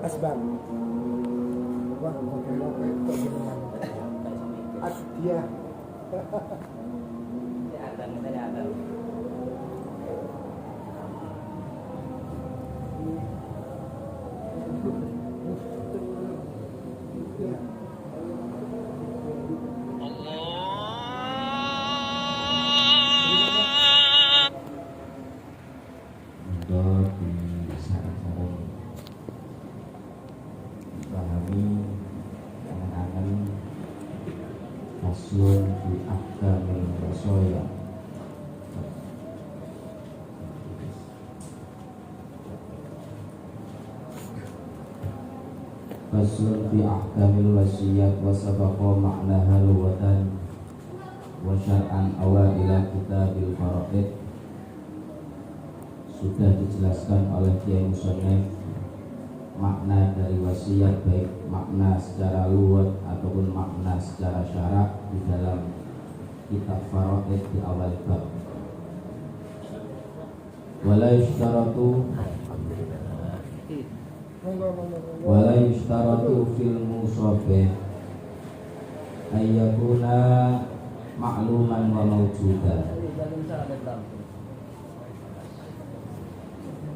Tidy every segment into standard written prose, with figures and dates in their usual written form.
Asbab. Wah, mau itu gimana? Asdia. Faslun fi ahkamil wasaya. Faslun fi ahkamil wasiyat wa sabaqa ma'naha lughatan wa syar'an awaila kitabil faraid. Sudah dijelaskan oleh Kiai Musannif makna dari wasiat, baik makna secara lugat ataupun makna secara syarak di dalam kitab faraid di awal bab. Wala yushtaratu fil musabih ayyakuna ma'luman wa mawjudan.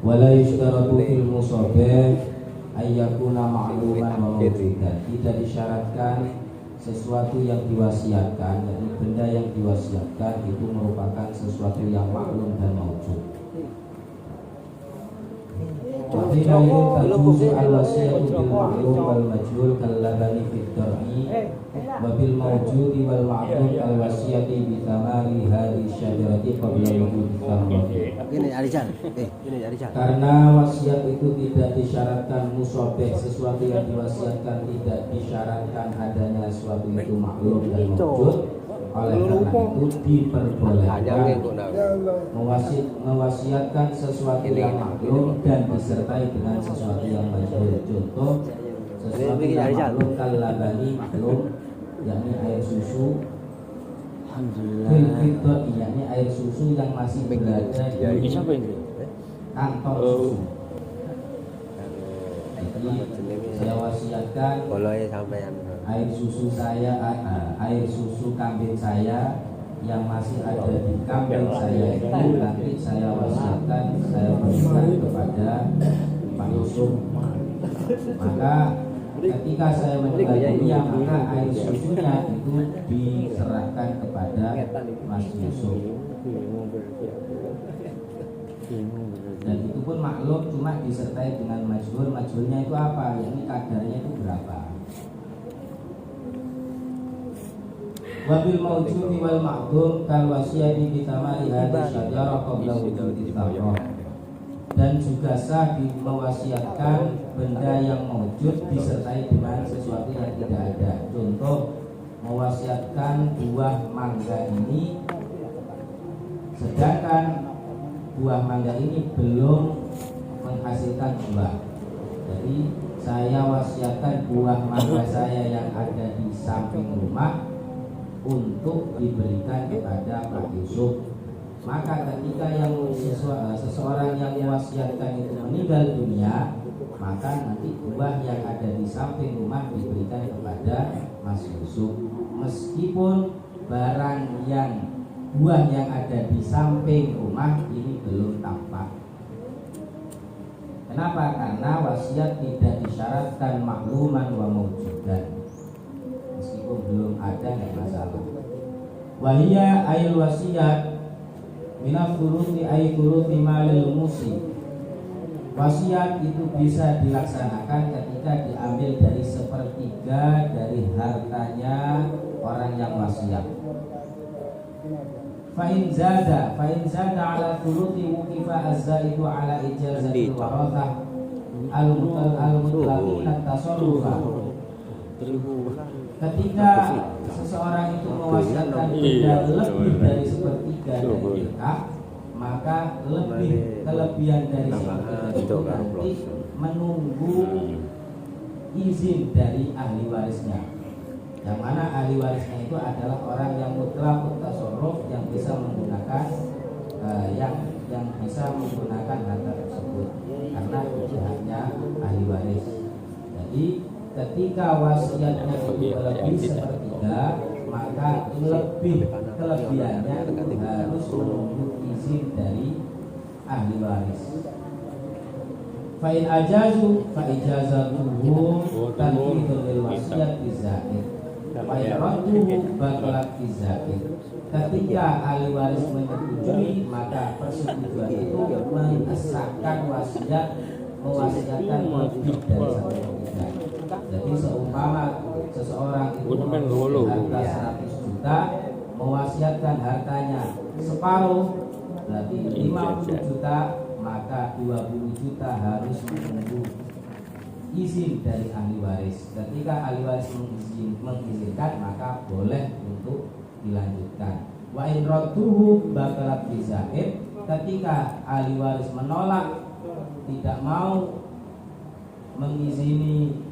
Wala yushtaratu fil musabih ayyakuna ma'luman wa mawjudan. Tidak disyaratkan sesuatu yang diwasiatkan, yakni benda yang diwasiatkan itu merupakan sesuatu yang maklum dan mawjud. Wahina yun tajuzu al-wasiyatu bil ma'lum wal majhul kallabani fid dar'i wa bil mawjudi wal ma'lum al-wasiyati bi thamari hadhihi syajarati qabla wujudi thamari. Karena wasiat itu tidak disyaratkan musabih, sesuatu yang diwasiatkan tidak disyaratkan adanya sesuatu itu maklum dan mawjud. Oleh karena itu diperbolehkan mewasiatkan sesuatu yang maklum dan disertai dengan sesuatu yang majhul. Contoh, sesuatu yang maklum kalabani maklum, yakni air susu. Filter, yakni air susu yang masih berada di kantong susu. Jadi saya wasiatkan air susu saya, air susu kambing saya yang masih ada di kambing saya itu nanti saya wasiatkan, saya berikan kepada Pak Yusuf. Maka ketika saya meninggal dunia, maka air susunya itu diserahkan kepada Mas Yusuf. Dan itu pun maklum, cuma disertai dengan majhul. Majhulnya itu apa? Yakni kadarnya itu berapa? Wabil mawjudi wal ma'dum kal wasiyati bi tamari hadhihi syajarah qabla wujudi thamar. Dan juga sah mewasiatkan benda yang mewujud disertai dengan sesuatu yang tidak ada. Contoh, mewasiatkan buah mangga ini sedangkan buah mangga ini belum menghasilkan buah. Jadi saya wasiatkan buah mangga saya yang ada di samping rumah untuk diberikan kepada Pak Yusuf. Maka ketika yang seseorang yang mewasiatkan itu meninggal dunia, maka nanti buah yang ada di samping rumah diberikan kepada Mas Yusuf, meskipun barang yang buah yang ada di samping rumah ini belum tampak. Kenapa? Karena wasiat tidak disyaratkan makluman wa mawjudan. Meskipun belum ada, tidak masalah. Wahia ayil wasiat minaf turuti ay turuti malil musi. Wasiat itu bisa dilaksanakan ketika diambil dari sepertiga dari hartanya orang yang wasiat. Fa'in zada ala turuti wukifa az-zaidu ala ijazatil warathah al-mutlaqina tasarrufa. Ketika seseorang itu mewasiatkan benda lebih dari sepertiga dari milkah, maka kelebihan dari sepertiga itu nanti menunggu izin dari ahli warisnya. Yang mana ahli warisnya itu adalah orang yang mutlaq tasarruf, yang bisa menggunakan yang bisa menggunakan harta tersebut, karena itu hanya ahli waris. Jadi ketika wasiatnya itu lebih sepertiga, maka lebih kelebihannya harus menunggu izin dari ahli waris. Fa'in ajazu fa'ijazatuhum tanfidul lil wasiat bizaid. Fa'in radduhu batalat bizaid. Ketika ahli waris menyetujui, maka persetujuan itu mengesahkan wasiat, mewasiatkan lebih dari satu ketika. Jadi seumpama seseorang itu harta 100 juta, mewasiatkan hartanya separuh, berarti 50 juta, maka 20 juta harus menunggu izin dari ahli waris. Ketika ahli waris mengizinkan, maka boleh untuk dilanjutkan. Wa in radduhu batalat bizaid. Ketika ahli waris menolak, tidak mau mengizini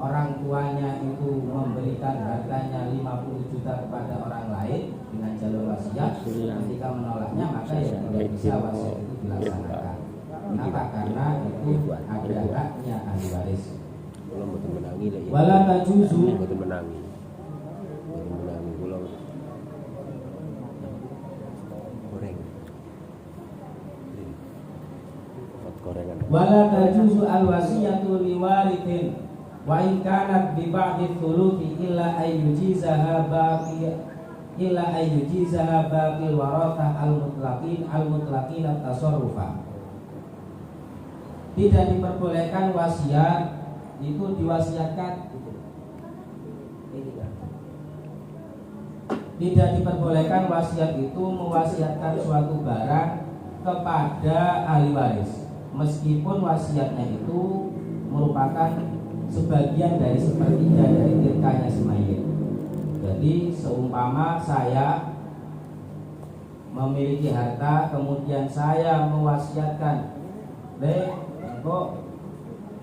orang tuanya itu memberikan hartanya 50 juta kepada orang lain dengan jalur wasiat, ketika menolaknya maka ya tidak bisa wasiat itu dilaksanakan. Kenapa? Karena itu ada haknya ahli waris. Wala tajuzu wala tajuzu al-wasiyatu liwarithin wa in kanat bi ba'di thuluthi illa ayyujizaha baqil warathah al-mutlaqin at-tasarrufa. Tidak diperbolehkan wasiat itu diwasiatkan, tidak diperbolehkan wasiat itu mewasiatkan suatu barang kepada ahli waris, meskipun wasiatnya itu merupakan sebagian dari sepertiga dari tirkanya si mayit. Jadi seumpama saya memiliki harta, kemudian saya mewasiatkan, engko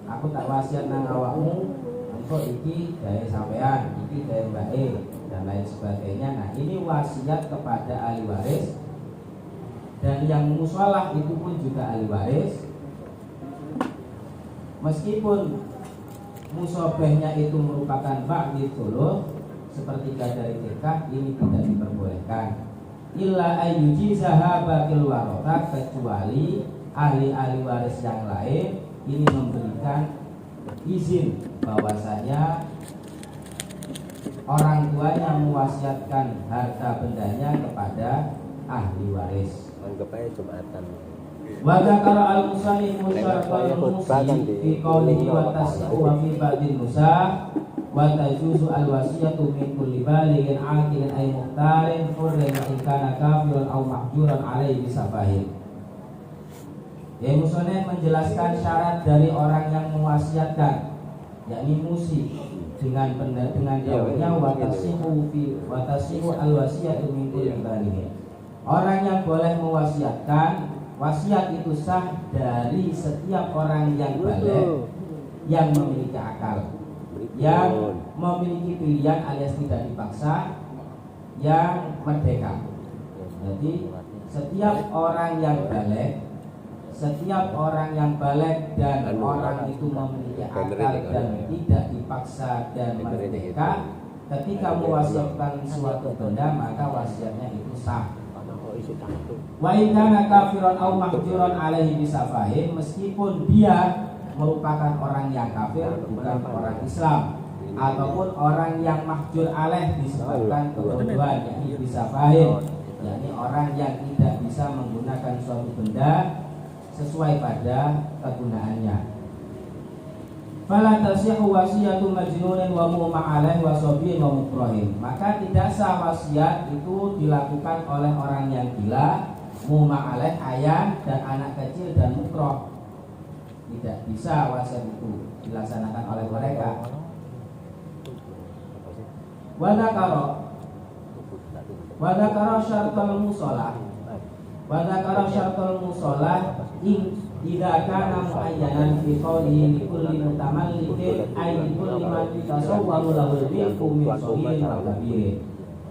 aku tak wasiat nang awakmu, engko iki gawe sampean, iki gawe Mbak E dan lain sebagainya. Nah, ini wasiat kepada ahli waris, dan yang musalah itu pun juga ahli waris. Meskipun musobehnya itu merupakan ba'di thuluth, sepertiga dari tirkah, ini tidak diperbolehkan. Illa ayyujizaha baqil warathah, kecuali ahli-ahli waris yang lain ini memberikan izin bahwasanya orang tuanya mewasiatkan harta bendanya kepada ahli waris. Anggap aja Jumatan. Wa dzakara al-musannif musyaratal musi fi qawlihi wa tasawwu wa fi ba'dil nusakh wa tajuzu al-wasiyatu min kulli balighin 'aqilin ay muhtarin hurrin in kana kafiran aw mahjuran 'alaihi bisafahin. Ya, musannif menjelaskan syarat dari orang yang mewasiatkan, yakni musi dengan jawabnya wa tasihu al-wasiyatu min kulli balighin. Orang yang boleh mewasiatkan, wasiat itu sah dari setiap orang yang baligh, yang memiliki akal, yang memiliki pilihan alias tidak dipaksa, yang merdeka. Jadi setiap orang yang baligh, setiap orang yang baligh dan orang itu memiliki akal dan tidak dipaksa dan merdeka, ketika mewasiatkan suatu benda maka wasiatnya itu sah. Wa in kana kafiran aw mahjuran alaihi bisafahin, meskipun dia merupakan orang yang kafir, bukan orang Islam, ataupun orang yang mahjur alaih disebabkan kebodohan, yakni bisafahin, yakni orang yang tidak bisa menggunakan suatu benda sesuai pada kegunaannya. Fala tasihhu wasiyatu majnunin wa mu'ma'alaih wa sobiyin wa mukrahin. Maka tidak sah wasiat itu dilakukan oleh orang yang gila, mu'ma'alaih ayah dan anak kecil dan mukroh. Tidak bisa wasiat itu dilaksanakan oleh mereka. Wa dzakara syartul musolah. Wa dzakara syartul musolah idza kana muayyanan fi qawlihi li kulli mutamallikin ay li kulli man tasawwaru lahu al-milku min saghirin wa kabirin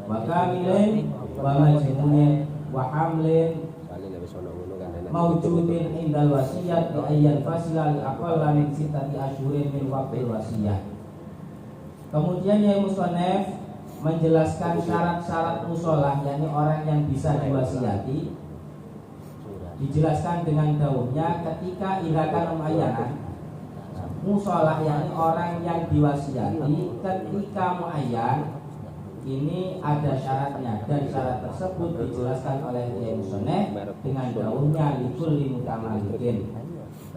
wa kamilin wa majnunin wa hamlin maujudin indal wasiyat bi ayyan fasila li aqalla min sittati asyhurin min waqtil wasiyah. Kemudian ya musannaf menjelaskan syarat-syarat musolah, yakni orang yang bisa diwasiati, dijelaskan dengan daunnya ketika ilakan muayyanan. Musolah yakni orang yang diwasiati ketika muayyan ini ada syaratnya, dan syarat tersebut dijelaskan oleh Kiai Musoneh dengan daunnya likulli mutamalikin.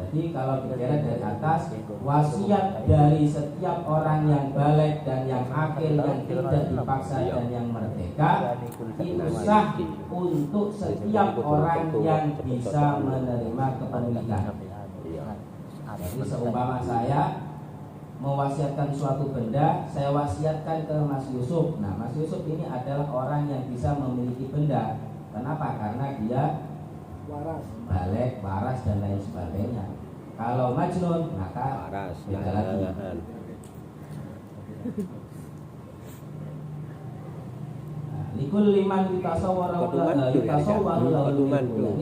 Jadi kalau dilihat dari atas, wasiat dari setiap orang yang balik dan yang akil, yang tidak dipaksa dan yang merdeka, itu sah untuk setiap orang yang bisa menerima kepemilikan. Jadi seumpama saya mewasiatkan suatu benda, saya wasiatkan ke Mas Yusuf. Nah, Mas Yusuf ini adalah orang yang bisa memiliki benda. Kenapa? Karena dia waras, balik, waras dan lain sebagainya. Kalau majnun maka beda lagi. Likul liman ini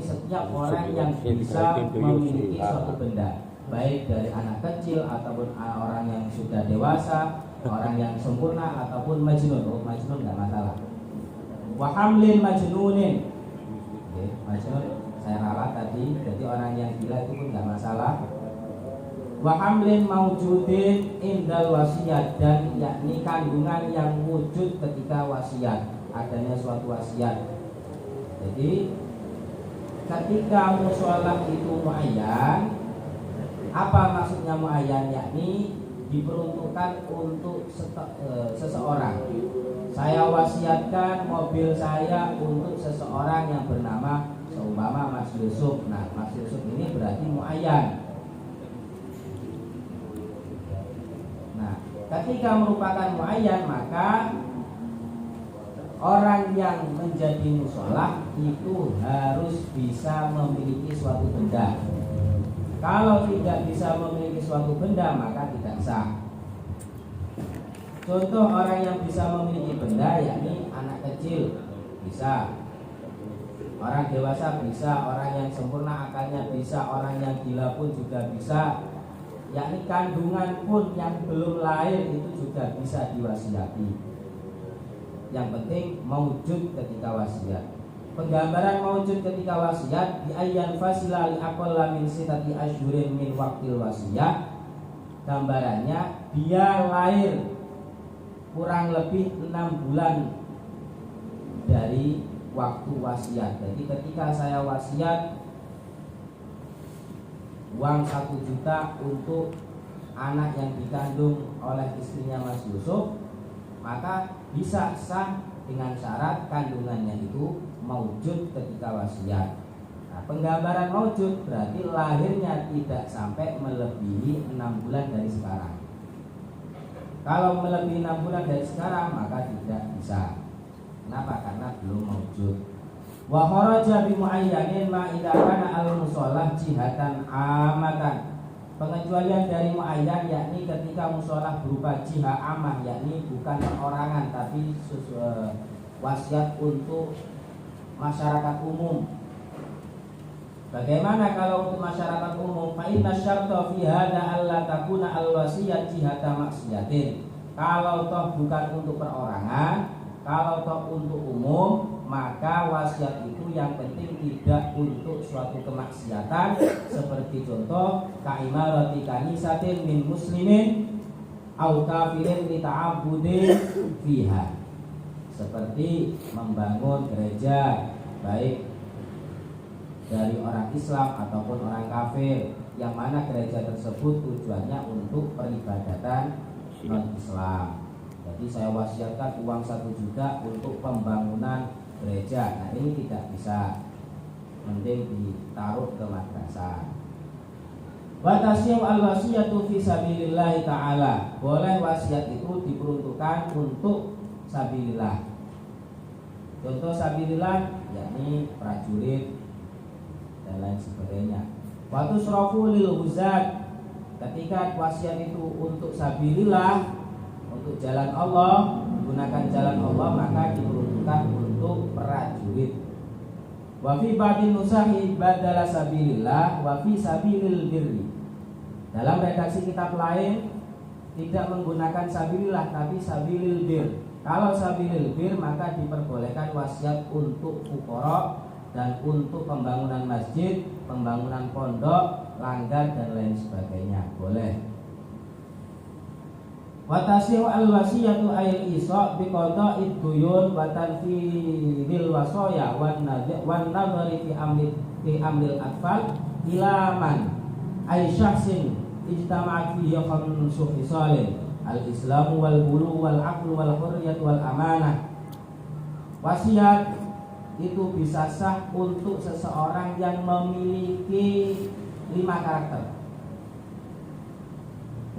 setiap orang yang bisa memiliki suatu benda, baik dari anak kecil ataupun orang yang sudah dewasa, orang yang sempurna ataupun majnun. Oh, majnun nggak masalah. Wa hamlin majnunin. Oke, majnun saya ralat tadi, jadi orang yang gila itu pun nggak masalah. Wa hamlin maujudin indal wasiat, dan yakni kandungan yang wujud ketika wasiat, adanya suatu wasiat. Jadi ketika musholah itu muayyan, apa maksudnya muayyan? Yakni diperuntukkan untuk seseorang. Saya wasiatkan mobil saya untuk seseorang yang bernama seumpama Mas Yusuf. Nah, Mas Yusuf ini berarti muayyan. Nah, ketika merupakan muayyan, maka orang yang menjadi musholah itu harus bisa memiliki suatu benda. Kalau tidak bisa memiliki suatu benda maka tidak sah. Contoh orang yang bisa memiliki benda yakni anak kecil bisa, orang dewasa bisa, orang yang sempurna akalnya bisa, orang yang gila pun juga bisa, yakni kandungan pun yang belum lahir itu juga bisa diwasiati. Yang penting maujud ketika wasiat. Penggambaran maujud ketika wasiat di ayyan fasila li aqalla min sittati asyhurin min waqtil wasiyah. Gambarannya dia lahir kurang lebih 6 bulan dari waktu wasiat. Jadi ketika saya wasiat uang 1 juta untuk anak yang dikandung oleh istrinya Mas Yusuf, maka bisa sah dengan syarat kandungannya itu maujud ketika wasiat. Nah, penggambaran maujud berarti lahirnya tidak sampai melebihi 6 bulan dari sekarang. Kalau melebihi 6 bulan dari sekarang maka tidak bisa. Kenapa? Karena belum maujud. Wa kharaja bi muayyanin ma idza kana al-mushallah jihatan amatan. Pengecualian dari muayyan yakni ketika musholah berupa jihah amah, yakni bukan perorangan tapi wasiat untuk masyarakat umum. Bagaimana kalau untuk masyarakat umum? Fa inna syarta fi hadza alla takuna al-wasiyat jihata maksiatin. Kalau toh bukan untuk perorangan, kalau toh untuk umum, maka wasiat itu yang penting tidak untuk suatu kemaksiatan. Seperti contoh kaimarati kanisatin min muslimin au kafirin li ta'abbudin fiha. Seperti membangun gereja baik dari orang Islam ataupun orang kafir, yang mana gereja tersebut tujuannya untuk peribadatan non-Islam. Jadi saya wasiatkan uang 1 juta untuk pembangunan gereja. Nah, ini tidak bisa, mending ditaruh ke madrasah. Wa tasyiu al-wasiyatu fi sabilillah taala. Boleh wasiat itu diperuntukkan untuk sabilillah. Contoh sabilillah yakni prajurit dan lain sebagainya. Wa tusrafu lil huzat. Ketika wasiat itu untuk sabilillah, untuk jalan Allah, menggunakan jalan Allah, maka diperuntukkan untuk prajurit. Wa fi ba'din nusahi badala sabilillah wa fi sabilil birri. Dalam redaksi kitab lain tidak menggunakan sabilillah tapi sabilil bir. Kalau sabilil bir maka diperbolehkan wasiat untuk fuqara dan untuk pembangunan masjid, pembangunan pondok, langgar dan lain sebagainya. Boleh. Wa tasihu al-wasiyatu ayil isa bi qada'id duyun wa tanfidil wasaya wan nadhari fi amril atfal ila man ay syakhsin ijtama'at fihi khamsu khisalin al-islamu wal bulu wal aqlu wal hurriyatu wal amanah. Wasiat itu bisa sah untuk seseorang yang memiliki 5 karakter.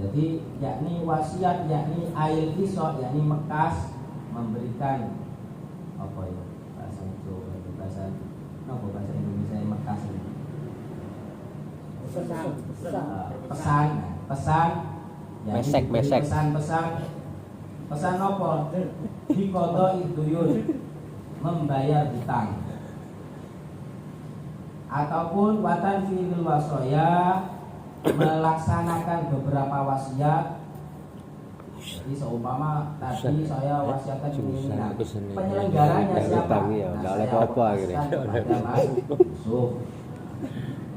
Jadi yakni wasiat, yakni ail isok, yakni mekas, memberikan apa ya bahasa Jawa, bahasa bahasa Indonesia mekas ini. Pesan, mesek. pesan apa? Dikodo iduyun, membayar hutang. Ataupun watan fil wasoya, melaksanakan beberapa wasiat. Jadi seumpama tadi saya wasiatkan ini, penyelenggaranya siapa?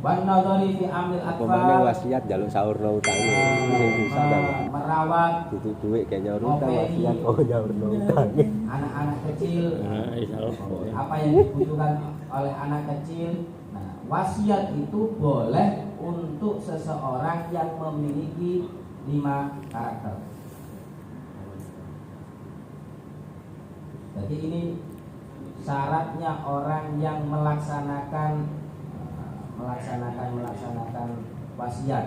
Wan nadhari fi amril atfal, wasiat jaluk sahurno utange sing susah banget. Merawat butuh duit kayak nyaur utang wasiat nyaurno utange. Anak-anak kecil, apa yang dibutuhkan oleh anak kecil. Nah, wasiat itu boleh untuk seseorang yang memiliki 5 karakter. Jadi ini syaratnya orang yang melaksanakan wasiat.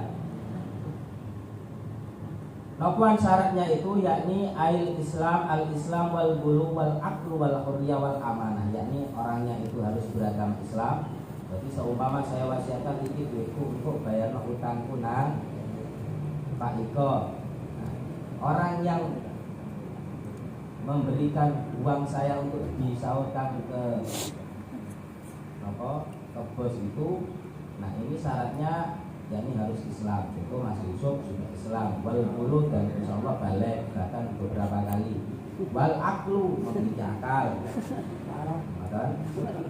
Nopuan syaratnya itu yakni al-Islam wal bulu wal aqlu wal hurriyah wal amanah, yakni orangnya itu harus beragama Islam. Jadi seumpama saya wasiatkan iki duitku untuk bayar utangku nang Pak Iko. Nah, orang yang memberikan uang saya untuk disalurkan ke bos itu, nah ini syaratnya yakni harus Islam. Itu Mas Yusuf sudah Islam, wal bulu dan insyaallah balik bahkan beberapa kali. Wal aqlu memiliki akal.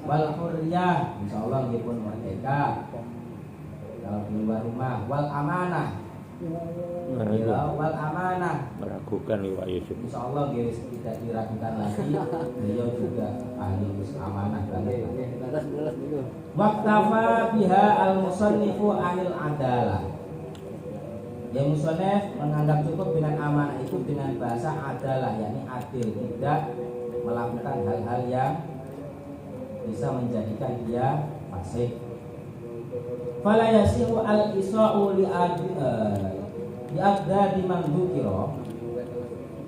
Wal hurriyah insyaallah nggih pun merdeka kalau di luar rumah. Wal amanah, wal amanah Meragukan Pak Yusuf. insyaallah nggih tidak diragukan lagi, beliau juga ahli amanah banget. Waqtafa biha al-musannifu anil adalah. Yang musannif menganggap cukup dengan amanah itu dengan bahasa adalah, yakni adil, tidak melakukan hal-hal yang bisa menjadikan dia fasik. Fala yasihu al-isa'u li adda dimandukiro,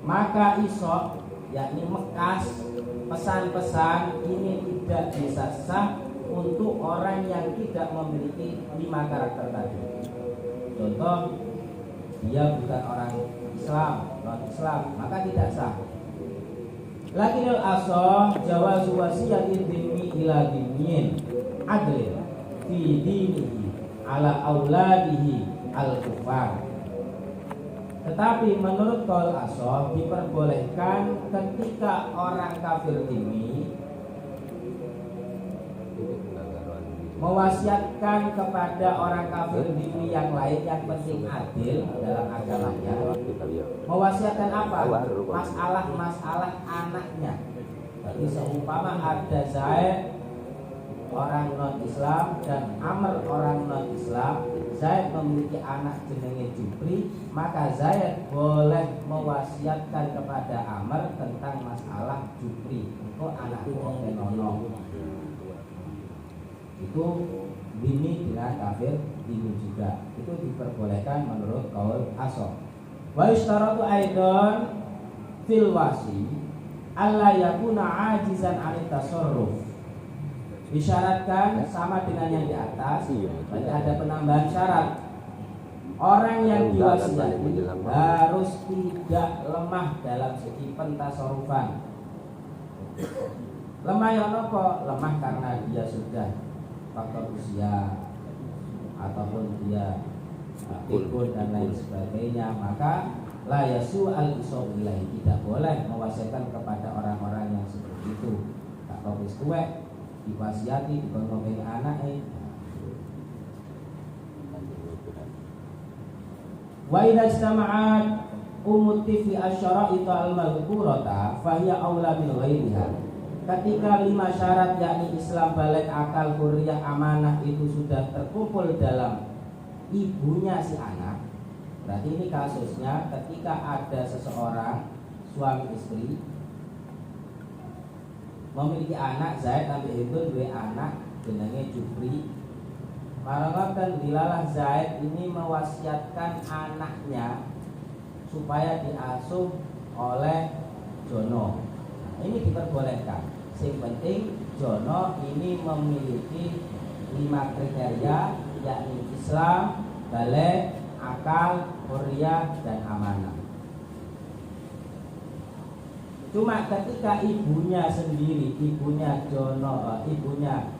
maka isok yakni mekas, pesan-pesan ini tidak bisa sah untuk orang yang tidak memiliki 5 karakter tadi. Contoh, dia bukan orang Islam, non Islam, maka tidak sah. Lakinul asah jawazu wasiyatin dhimmi ila dhimmin adlin fi dinihi ala auladihi al-kufar. Tetapi menurut qaul asah diperbolehkan ketika orang kafir ini mewasiatkan kepada orang kafir dini yang lain yang penting adil dalam agamanya. Mewasiatkan apa? Masalah anaknya. Jadi seumpama ada Zaid orang non Islam dan Amr orang non Islam, Zaid memiliki anak jenenge Jupri, maka Zaid boleh mewasiatkan kepada Amr tentang masalah Jupri. Engkau anakku oke nono. Itu bini dengan kafir ini juga itu diperbolehkan menurut qaul asah. Wa istaratu aidan fil wasi alla yakuna ajizan 'anil tasarruf. Disyaratkan sama dengan yang di atas, berarti ada penambahan syarat. Orang yang diwasiati harus tidak lemah dalam segi pentasarufan. Lemah ya nopo? Lemah karena dia sudah faktor usia ataupun dia pikun dan lain sebagainya, maka la yasu al isobilai, tidak boleh mewasiatkan kepada orang-orang yang seperti itu. Tak kau wis tuwek diwasiati dikon-ngomong anake. Wa idza istama'at umuti fi asyara'itu al-madhkurata fa hiya aula min ghairiha. Ketika 5 syarat yakni Islam, balik, akal, hurriyah, amanah itu sudah terkumpul dalam ibunya si anak, berarti ini kasusnya ketika ada seseorang suami istri memiliki anak, Zaid ambil itu dua anak jenenge Jufri. Marangkan dilalah Zaid ini mewasiatkan anaknya supaya diasuh oleh Jono. Nah, ini diperbolehkan. Yang penting Jono ini memiliki 5 kriteria, yakni Islam, balik, akal, hurriyah, dan amanah. Cuma ketika ibunya sendiri, ibunya Jono, ibunya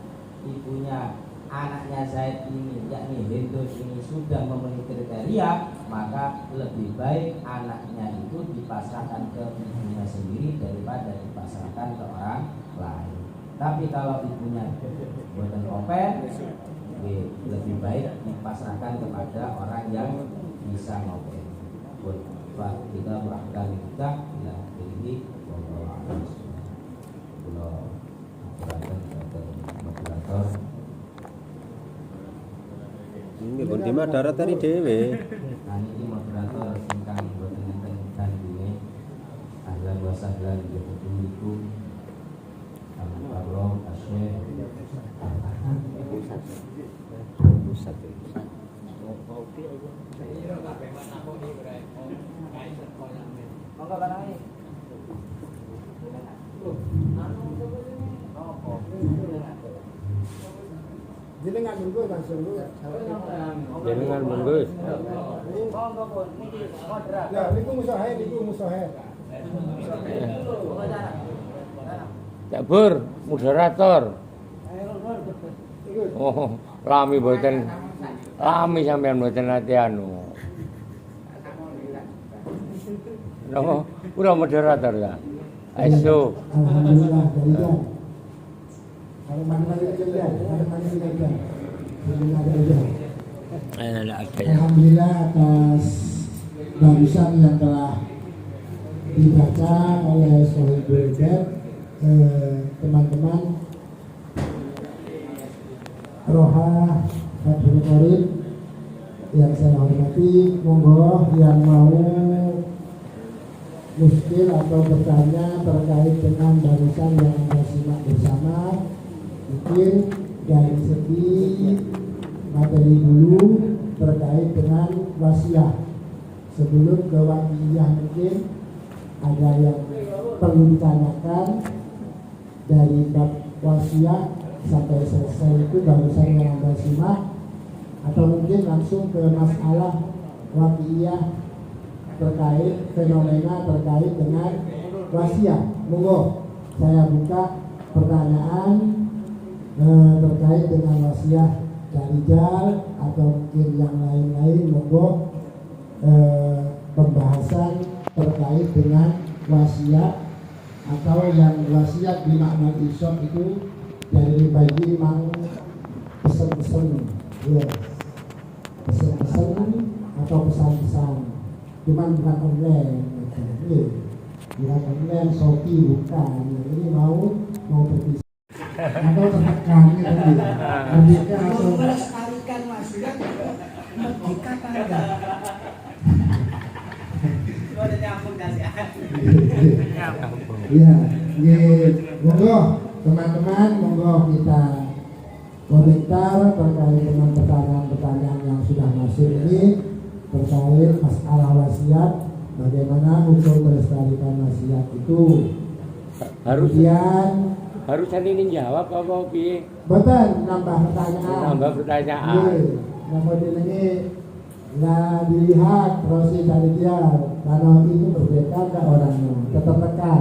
anaknya Zaid ini, yakni Hindun ini sudah memenuhi kriteria, maka lebih baik anaknya itu dipasrahkan ke ibunya sendiri daripada dipasrahkan ke orang lain. Tapi kalau ibunya buatan open, lebih baik dipasrahkan kepada orang yang bisa ngopen. Buat kita bahkan kita ya ini moderator. Ini pun di darat tadi dewe. Nah ini moderator singkang buatan enten dan ini ahlan wa sahlan itu Al-Qarrom, Asyik Pusat. Jenengan monggo langsung dulu. Jenengan monggo. Nah, niku musahe. Cak Bur, moderator. Oh, lami mboten. Lami sampean mboten ati anu. Napa? Ora moderator ya. Ayo. Alhamdulillah dari kalau mana kerja. Alhamdulillah atas barusan yang telah dibaca oleh Sohibul Bed, teman-teman Roha Fathul Qorib yang saya hormati, monggo yang mau muskil atau bertanya terkait dengan barusan yang Anda simak bersama, mungkin dari segi materi dulu terkait dengan wasiat. Sebelum ke wakiyah mungkin ada yang perlu ditanyakan dari bab wasiat sampai selesai itu barusan yang Anda simak, atau mungkin langsung ke masalah wakiyah terkait fenomena terkait dengan wasiat. Monggo saya buka pertanyaan terkait dengan wasiat dari Jal atau mungkin yang lain-lain. Monggo pembahasan terkait dengan wasiat atau yang wasiat di makna isok itu dari bagi mang pesan-pesan, ya, pesan-pesan atau pesan-pesan, cuman bukan online, ya, bukan online, Shopee bukan, ini mau berpisah atau tertekan gitu, merdeka atau melestarikan wasiat, merdeka tangga. Ya, monggo teman-teman, monggo kita komentar terkait dengan pertanyaan-pertanyaan yang sudah masuk ini terkait masalah wasiat, bagaimana hukum melestarikan wasiat itu. Kemudian Harusan ini jawab apa piye? betul nambah pertanyaan. Nambah pertanyaan. Kemudian ini nggak dilihat proses dari dia, karena itu berbeda ke orangnya, tetap tekan.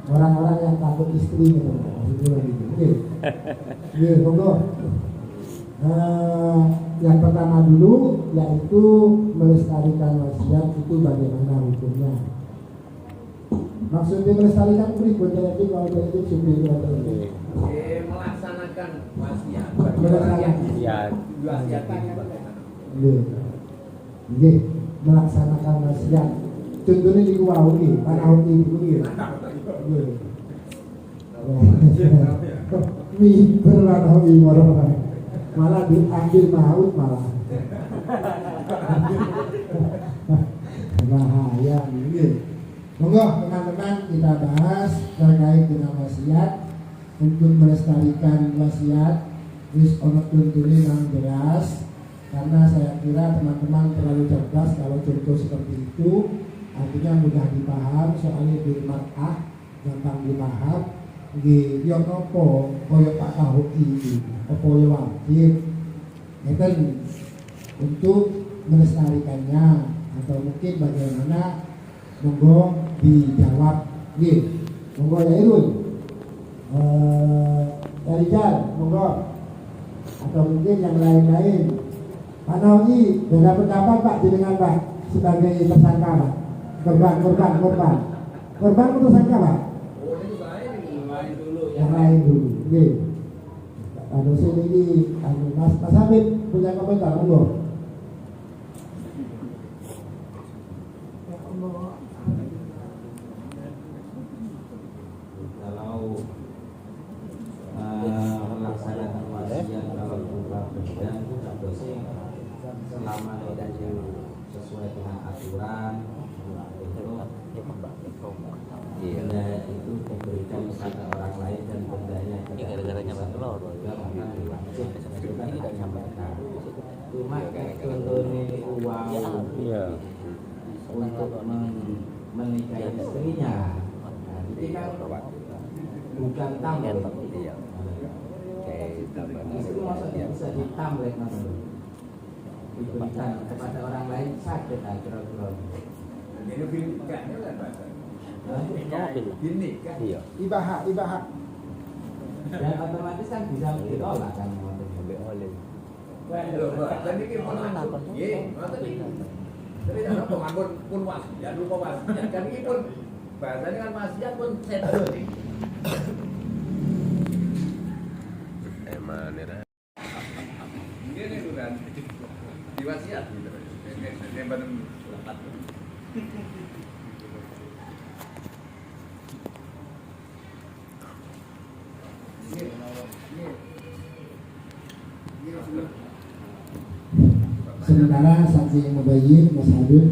orang-orang yang takut istri gitu. Oke. Oke, monggo. Yang pertama dulu yaitu melestarikan wasiat itu bagaimana hukumnya. Maksudnya melestarikan berikutnya nanti kalau itu subjektif melaksanakan wasiat. Ya. Oke, melaksanakan wasiat. Contohnya di gua ini, tanah ini begini. Berwarna warna, malah diambil maut malah. Bahaya ini. Monggo teman-teman kita bahas terkait dengan wasiat. Untuk melestarikan wasiat wis ono tuntune yang jelas, karena saya kira teman-teman terlalu cerdas kalau contoh seperti itu, artinya mudah dipaham, soalnya di mar'ah gampang dipaham. Nggih yo nopo kaya Pak Kahuk iki apa yo wajib ngeten untuk melestarikannya atau mungkin bagaimana, monggo dijawab. Nggih monggo ya Irun. Rijal, monggo. Atau mungkin yang lain-lain. Pak Nawi, beda pendapat Pak dengan Pak sebagai tersangka Pak. Korban itu tersangka Pak. Yang lain dulu. Oke. Ada sini ini, Mas Habib punya komentar, monggo. Melaksanakan wasiat kalau berupa benda itu sih selama tidak sesuai dengan aturan itu benda itu diberikan kepada orang lain dan bendanya gara-garanya telur akan diwajib tidak nyampaikan. Cuma contohnya uang untuk menikahi istrinya, itu kan bukan tambahan. Itu maksudnya bisa ditambahin diberikan kepada orang lain sakit kira-kira. Ini binikahnya kan bahasa. Binikah. Ibahak. Dan otomatis kan bisa ditolak kan oleh. Jadi kita mau langsung, tapi jangan pengampun pun wasiat lupa wasiat kan ini pun bahasanya kan wasiat pun setting. Ini bukan diwasiat gitu. Ini benar lepas. Sementara saksi mubayyin Mas Habib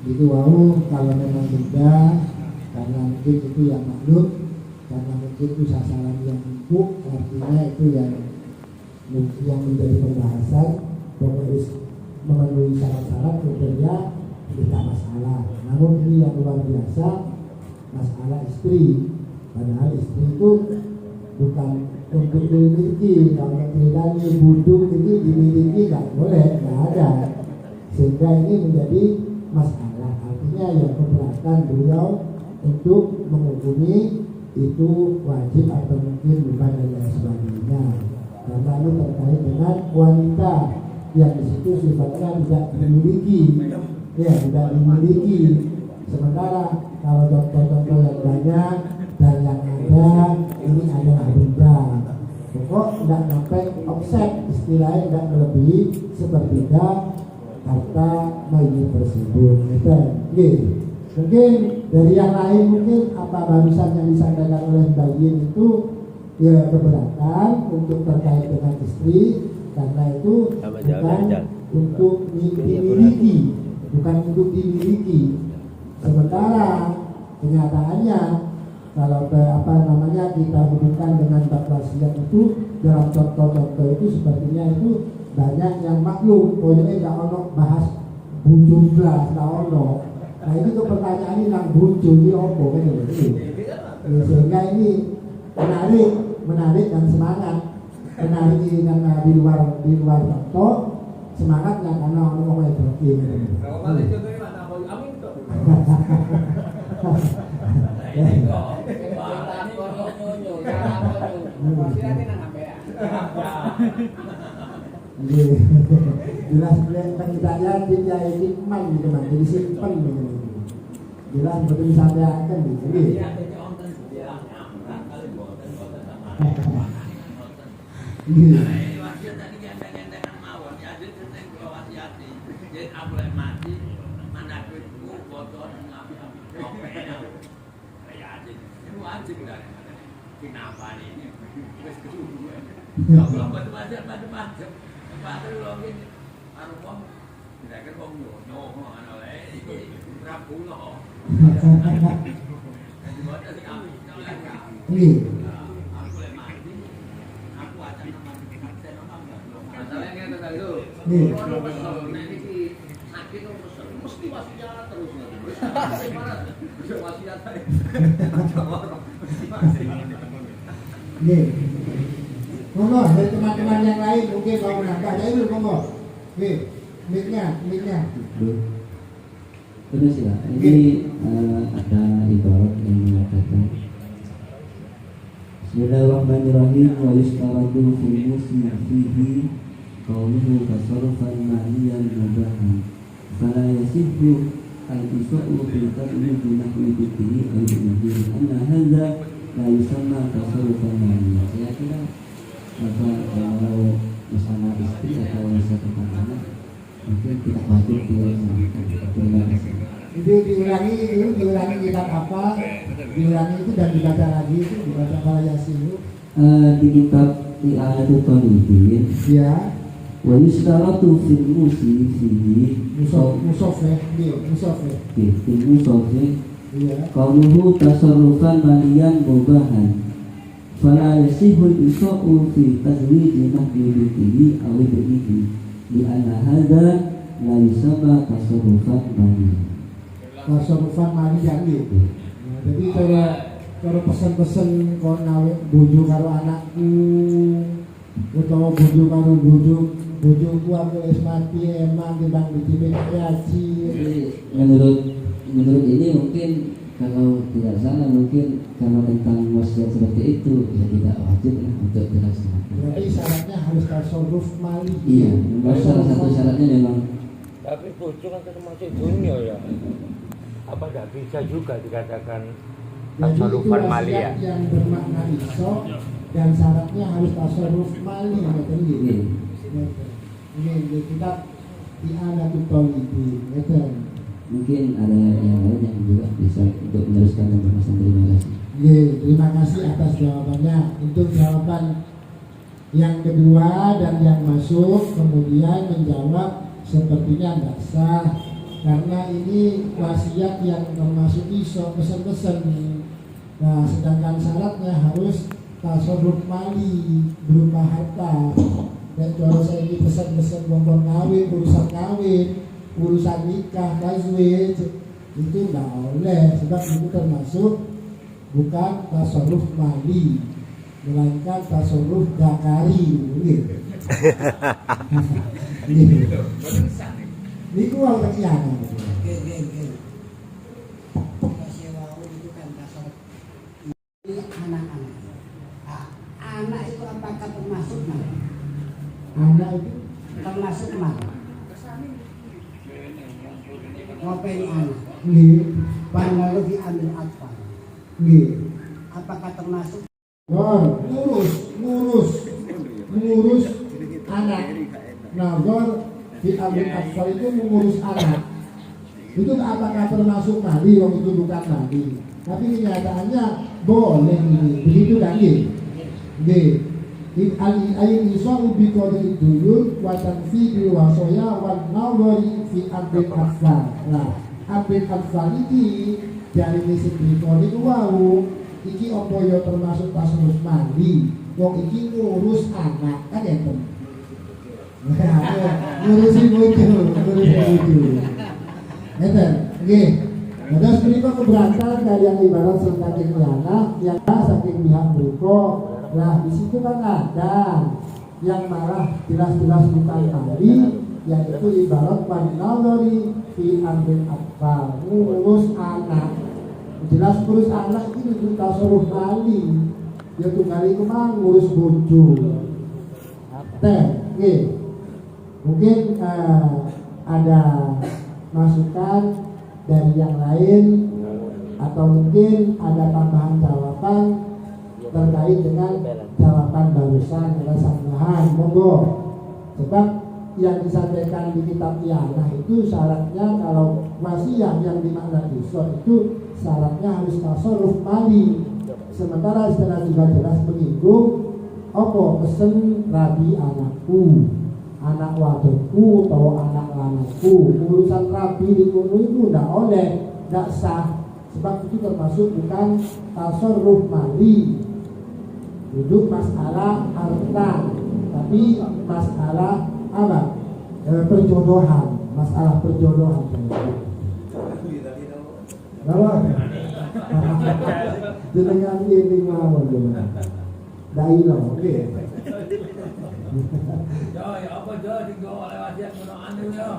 itu kalau memang beda, karena mungkin itu yang maklum, karena mungkin itu sasaran yang empuk, artinya itu yang menjadi pembahasan memenuhi syarat-syarat tentunya tidak masalah. Namun ini yang luar biasa, masalah istri, padahal istri itu bukan untuk dimiliki. Kalau ceritanya buduk ini dimiliki nggak boleh, nggak ada, sehingga ini menjadi masalah. Artinya yang keberatan beliau untuk menghukumi itu wajib atau mungkin bukan dan lain sebagainya, karena itu terkait dengan wanita yang di situ sifatnya tidak dimiliki, tidak dimiliki. Sementara kalau contoh-contoh yang banyak dan yang ada ini adalah benda. Pokok tidak sampai offset, istilahnya tidak melebihi sepertiga harta mayit tersebut. Mungkin dari yang lain, mungkin apa barusan yang disampaikan oleh bagian itu ya keberatan untuk terkait dengan istri, karena itu bukan untuk dimiliki, bukan untuk dimiliki. Sementara kenyataannya kalau kita hubungkan dengan bab wasiat itu dalam contoh-contoh itu sepertinya itu banyak yang maklum, pokoknya nggak ono bahas bunjung belas, nggak ono. Nah itu tuh pertanyaan ini yang bunjung ini apa kan itu, sehingga ini menarik dan semangat, menarik ini karena di luar contoh, semangatnya karena orang yang berarti. Kalau contohnya mana? Amin tuh. Jelas penceritanya dia hikmah gitu kan, jadi simpen gitu. Jelas betul disampaikan gitu. Kenapa ini? Mesti wasiat terus. Nih, monggo dari teman-teman yang lain mungkin mau menambah ada itu monggo. Nih, mic-nya. Terus ya, ini ada ibarat yang mengatakan Bismillahirrahmanirrahim wa yustaradu fil muslim fihi qawluhu tasarrufan maliyan mubahan fala yasihhu al-isa'u fil qadri binahwi bitihi al-jumhur anna hadha la yusamma tasarrufan maliyan. Saya kira kalau bersama istri atau bersama pasangan mungkin tidak wajib dilakukan. Itu diulangi kitab apa? Diulangi itu dan dibaca lagi itu dibaca para yasin itu. Di kitab I'anatul Talibin Ya. wa yustaratu fil musifi Musof ya. fil musofi Iya. qawluhu tasarrufan maliyan mubahan fala yasihul isa'u fi tazwiji mahbibitihi aw ibnihi li anna hadha la yusamma tasarrufan maliyan. Tasarrufan maliyan gitu. Nah, jadi kalau pesen-pesen kau nawe bojo karo anakku utawa bojo karo bojoku aku wis mati emang timbang dididik haji. Menurut ini mungkin kalau tidak salah mungkin kalau tentang wasiat seperti itu ya tidak wajib lah untuk dilaksanakan. Berarti syaratnya harus tasarruf mali. Iya, memang salah satu syaratnya memang. Tapi bojo kan termasuk dunia ya. Apa tidak bisa juga dikatakan Jadi itu tasarrufan mali ya? wasiat yang bermakna isok dan syaratnya harus tasarruf mali gitu. Iya. Ini kita I'anatul Talibin gitu. Mungkin ada yang lain yang juga bisa untuk meneruskan pembahasan. Terima kasih. Terima kasih atas jawabannya. Untuk jawaban yang kedua dan yang masuk kemudian menjawab sepertinya tidak sah karena ini wasiat yang termasuk iso pesan-pesan. Nah, sedangkan syaratnya harus tasarruf mali berupa harta. Dan kalau saya ini pesan-pesan bonbon kawin, urusan nikah, tazwij itu nggak oleh sebab itu termasuk bukan tasarruf mali melainkan tasarruf zakari gitu. Ini uang kesiangan. Anak itu apakah termasuk mana? Anak itu Termasuk mana? Ngopeni anak. nggih, Lalu diambil apa? nggih. Apakah termasuk? Ngurus anak. Nah, diambil atfal itu mengurus anak. Itu apakah termasuk mali? Wong itu bukan mali. Tapi kenyataannya boleh ini. Begitu kan nggih? Nggih. Al-ayin isa'u bi qadri dulul wa tanfidil wasaya wa nawari fi ambil atfal. Nah, ambil atfal ini dari misi berikut itu wau iki apa ya termasuk tasarruf mali. Wong iki ngurus anak kan ya tem. Ngurusin bojo. Ngeten, nggih. Terus menika keberatan dari yang ibarat saking anak yang saking pihak beriko. Nah, di situ kan ada yang malah jelas-jelas bukan mali, yaitu ibarat wanawari fi ambil atfal, ngurus anak. jelas ngurus anak ini untuk tasarruf mali. Ya tunggal iku mah ngurus bojo. Nggih. Mungkin ada masukan dari yang lain atau mungkin ada tambahan jawaban terkait dengan jawaban barusan Rasulullah. Monggo. Sebab yang disampaikan di kitab Iyanah itu syaratnya kalau wasiat yang dimakna dosa itu syaratnya harus tasarruf mali. Sementara secara juga jelas menyinggung apa pesen rabi anakku, anak wadonku atau anak lanangku. Urusan rabi di kono itu tidak oleh, tidak sah. Sebab itu termasuk bukan tasarruf mali. Duduk masalah harta, tapi masalah apa? Perjodohan, masalah perjodohan. Kenapa? Jenengan ini mawon jenengan. Dai lo, oke. Ya apa jo digo oleh wasiat ngono anu yo.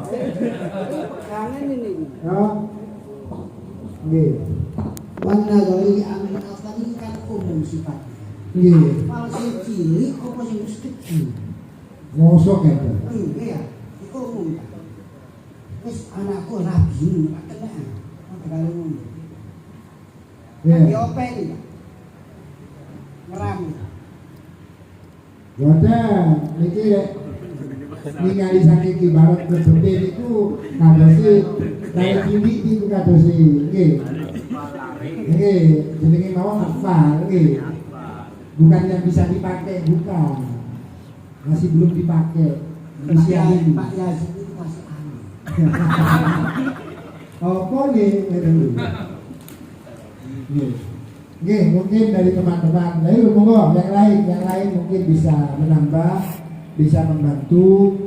Kangen ini. Ya. Nggih. Warna dari ambil apa ini kan umum sifatnya. Nggih. Kalau si cilik, apa sih mesti kecil? Mosok ya. Iya, itu umum. Terus anakku rabi, tak kena. Apa kalau umum? Ya. Diopeni, Pak. Ngeram. Boten, niki ningali saking ibarat gedhe niku kadosi dari cilik niku kadosi nggih. Nggih, jenenge mawon hafal nggih. Bukan yang bisa dipakai, bukan. Masih belum dipakai. Usia ini. Pak Yazid itu masih aneh. Apa nih? Nggih, mungkin dari teman-teman. Lalu monggo yang lain mungkin bisa menambah, bisa membantu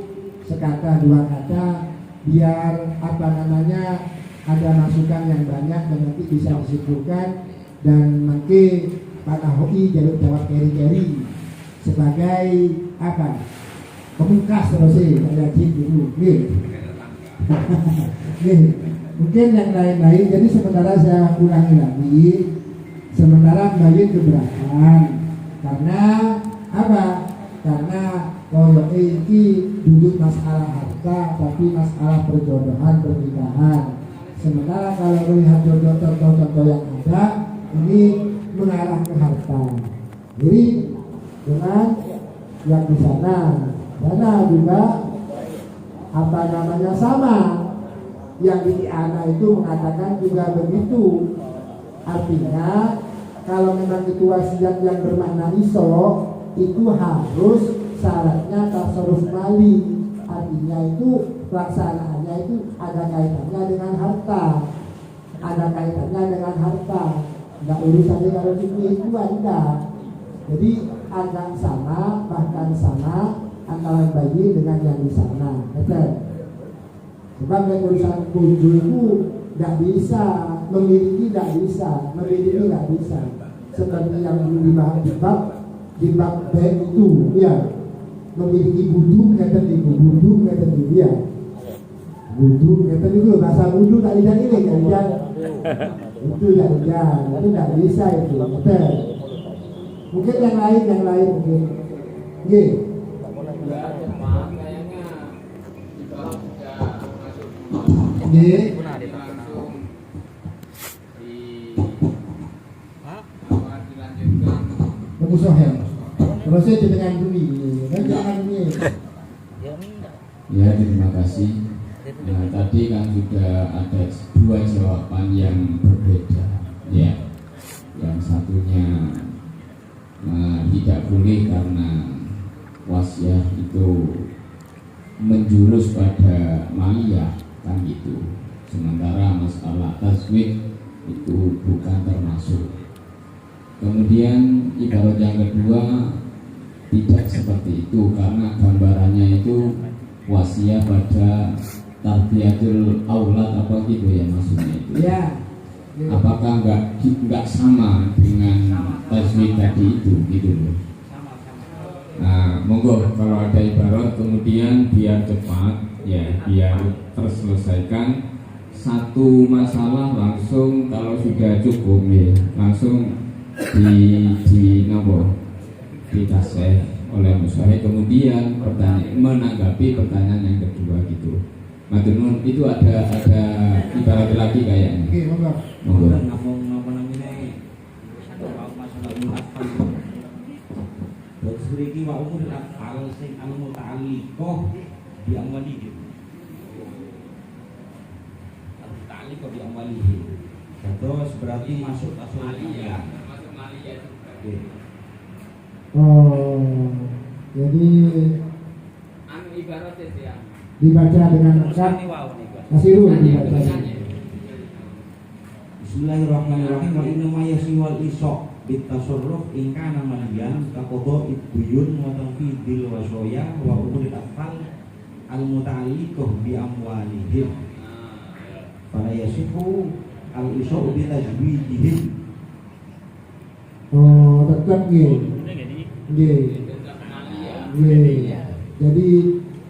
sekata dua kata biar apa namanya ada masukan yang banyak dan nanti bisa disimpulkan dan nanti Pak Ahoi jalur jawab keri-keri sebagai apa? Pemungkas terus sih kayak gitu nggih. Nggih. Mungkin yang lain-lain, jadi sementara saya ulangi lagi, sementara kembali keberatan karena apa? Karena kalau ini duduk masalah harta, tapi masalah perjodohan pernikahan. Sementara kalau melihat contoh-contoh yang ada, ini mengarah ke harta. Jadi dengan yang di sana juga apa namanya sama. Yang di anak itu mengatakan juga begitu. Artinya kalau memang itu wasiat yang bermakna iso, itu harus syaratnya tasarruf mali. Artinya itu pelaksanaannya itu ada kaitannya dengan harta. Ada kaitannya dengan harta. Enggak urusannya kalau itu enggak. Jadi agak sama, bahkan sama antara bayi dengan yang di sana. Betul. Sebab yang urusan kunjung itu tidak bisa, memiliki tidak bisa, memiliki tidak bisa. Seperti yang dulu dibahas di bab B itu, ya memiliki buduk kata itu, buduk kata itu ya, buduk kata itu bahasa buduk tak lihat ini kan, itu tidak bisa itu. Betul. Mungkin yang lain mungkin, yeah. Nggih. Pengusaha. Terus saya dengan dulu. Ya, terima kasih. Nah, tadi kan sudah ada dua jawaban yang berbeda. Ya, yang satunya tidak boleh karena wasiat itu menjurus pada maliyah kan gitu. Sementara masalah taswid itu bukan termasuk. Kemudian ibarat yang kedua tidak seperti itu karena gambarannya itu wasiat pada tarbiyatul aulad apa gitu ya maksudnya itu. Ya. Apakah enggak sama dengan taswid tadi itu gitu loh. Nah, monggo kalau ada ibarat kemudian biar cepat ya, biar terselesaikan satu masalah langsung kalau sudah cukup ya, langsung dikasih oleh musyawarah, kemudian menanggapi pertanyaan yang kedua gitu. Matur nuwun, itu ada ibarat lagi kayaknya. Oke, monggo. Ngomong apa namanya? Masalah mu'afal. Terus iki wa umur afal sing al-muta'alliqah bi amwalihi. Al-muta'alliqah bi amwalihi. Terus berarti masuk maliyah. Masuk maliyah. Oke. Oh, jadi Anu ibaratnya itu ya. dibaca dengan lengkap. Nasiru dibaca. Bismillahirrahmanirrahim. Wa inna ma yasiwal isok bitasarruf in kana maliyan kaqada ibuyun wa tanfidil wasaya wa umuril afal al muta'alliqah bi amwalihim. Fala yasifu al isok bi tajwidihim. Oh, tetap nggih. Nggih. Jadi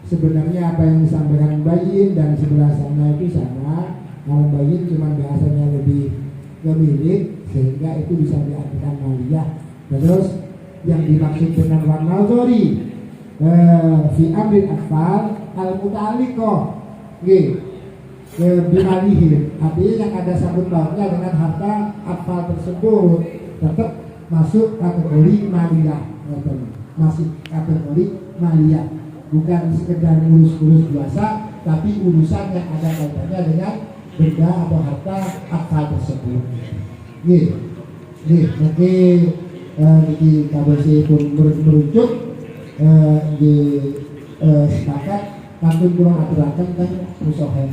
sebenarnya apa yang disampaikan bayin dan sebelah sana itu sama. Kalau bayin cuma bahasanya lebih gemilik sehingga itu bisa diartikan maliyah. Terus yang dimaksud dengan wan nazari fi amrin atfal al muta'alliqah nggih bimalihim, artinya yang ada sangkut pautnya dengan harta atfal tersebut tetap masuk kategori maliyah, masih kategori maliyah, bukan sekedar urus-urus biasa, tapi urusan yang ada kaitannya dengan benda atau harta akal tersebut. Nggih, nanti niki kabeh pun merujuk di sepakat kantun kurang aturaken kan musohen.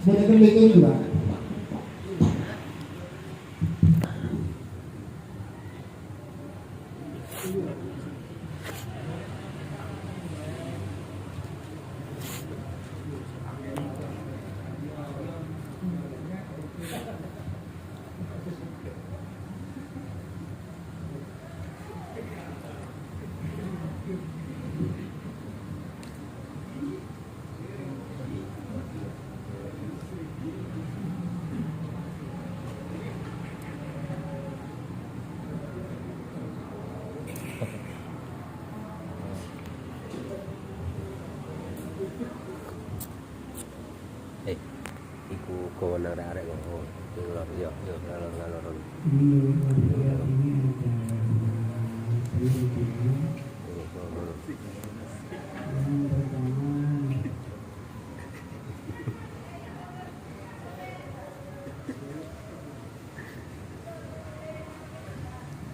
Sebenarnya bikin juga. Iku kewenangan arek kok. Yo ngalor-ngalor.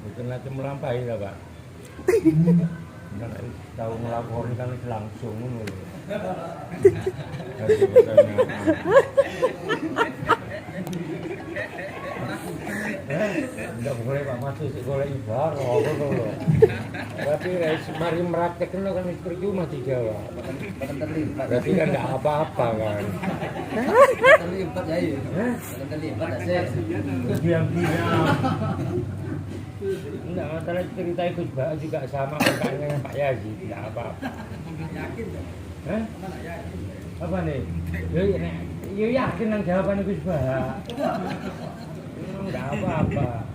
Mungkin nanti melampaui lah Pak. Tahu melaporkan langsung Enggak boleh Pak masuk sih boleh ibarat tapi mari meraktekan kan percuma dijawab berarti kan enggak apa-apa kan terlibat ya terlibat aja diam-diam. Enggak masalah cerita Gus Bah juga sama makanya Pak Yazi tidak apa-apa. Hah? Apa nih? Ya yakin yang jawaban Gus Bah. Enggak apa-apa.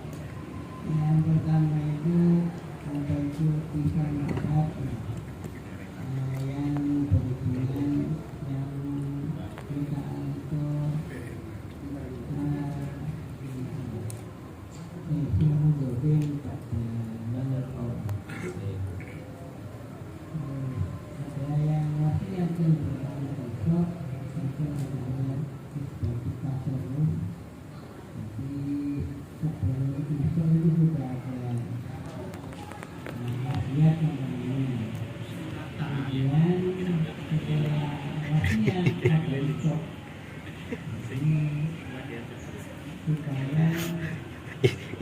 Yang pertama itu ada itu 3 nafas yang berhubungan yang kita atur itu mungkin pada ada yang masih yang berhubungan besok itu adalah sebagai tasawuf. Sebelum itu sudah ada wasiat yang ini. Kemudian setelah wasiat ada isok. Ini supaya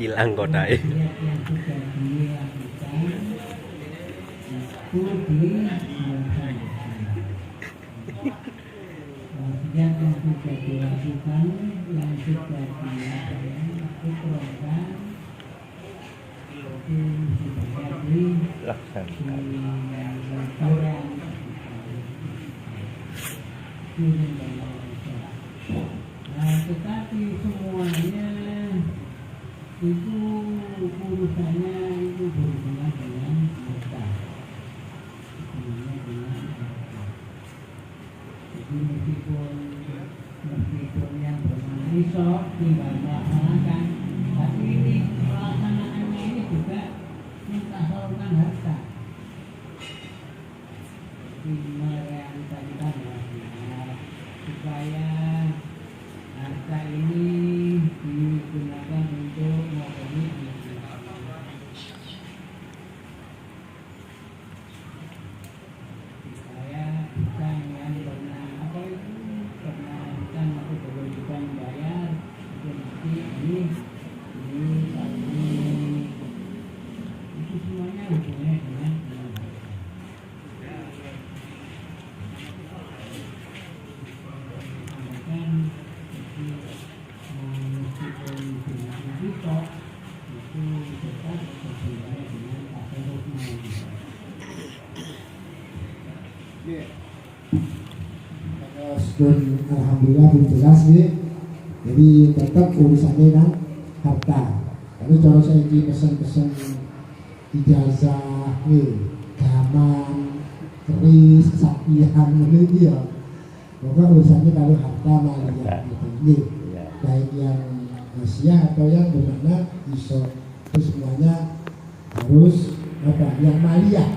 Hilang kodai. wasiat yang sudah dilakukan itu dilaksanakan. Wasiat yang sudah dilakukan yang sudah dilakukan dilaksanakan itu sudah Laksanakan. tetapi semuanya itu urusannya itu berhubungan dengan harta. Hubungannya dengan harta. Jadi meskipun yang bernama risok tinggal melaksanakan, tapi ini pelaksanaannya ini juga mentasalkan harta. Merealisasikan wasiat supaya harta ini digunakan untuk memenuhi supaya bukan yang pernah apa itu pernah bukan atau kewajiban bayar itu nanti ini itu semuanya hubungannya dengan Alhamdulillah jelas nih. Jadi tetap urusannya kan harta. Tapi kalau saya di pesan-pesan ijazah, gaman, keris, sakian, ini ya. Pokoknya urusannya kalau harta maliyah gitu. Baik yang wasiat atau yang bermakna iso, itu semuanya harus apa? Yang maliyah,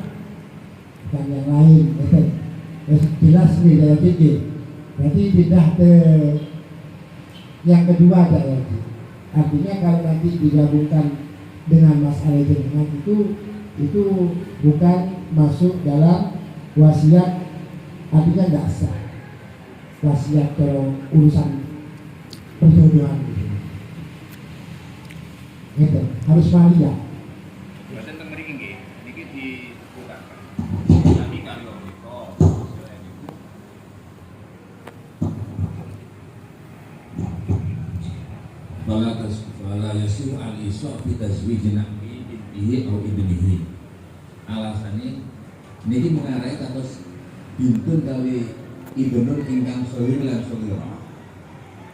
bukan yang lain. Betul. Jelas nih saya pikir. Berarti pindah ke yang kedua ada lagi. Artinya kalau nanti digabungkan dengan masalah jenengan itu bukan masuk dalam wasiat, artinya nggak sah. Wasiat ke urusan perjodohan gitu. Harus maliyah. Buatan tengeri ini dibuka. Tapi kalau Fala yasiru al-isra fi tazwijin ibnihi atau ibnihi. Alasannya niki mengarai kados bintun kali ibnun ingkang shahir lan shahira.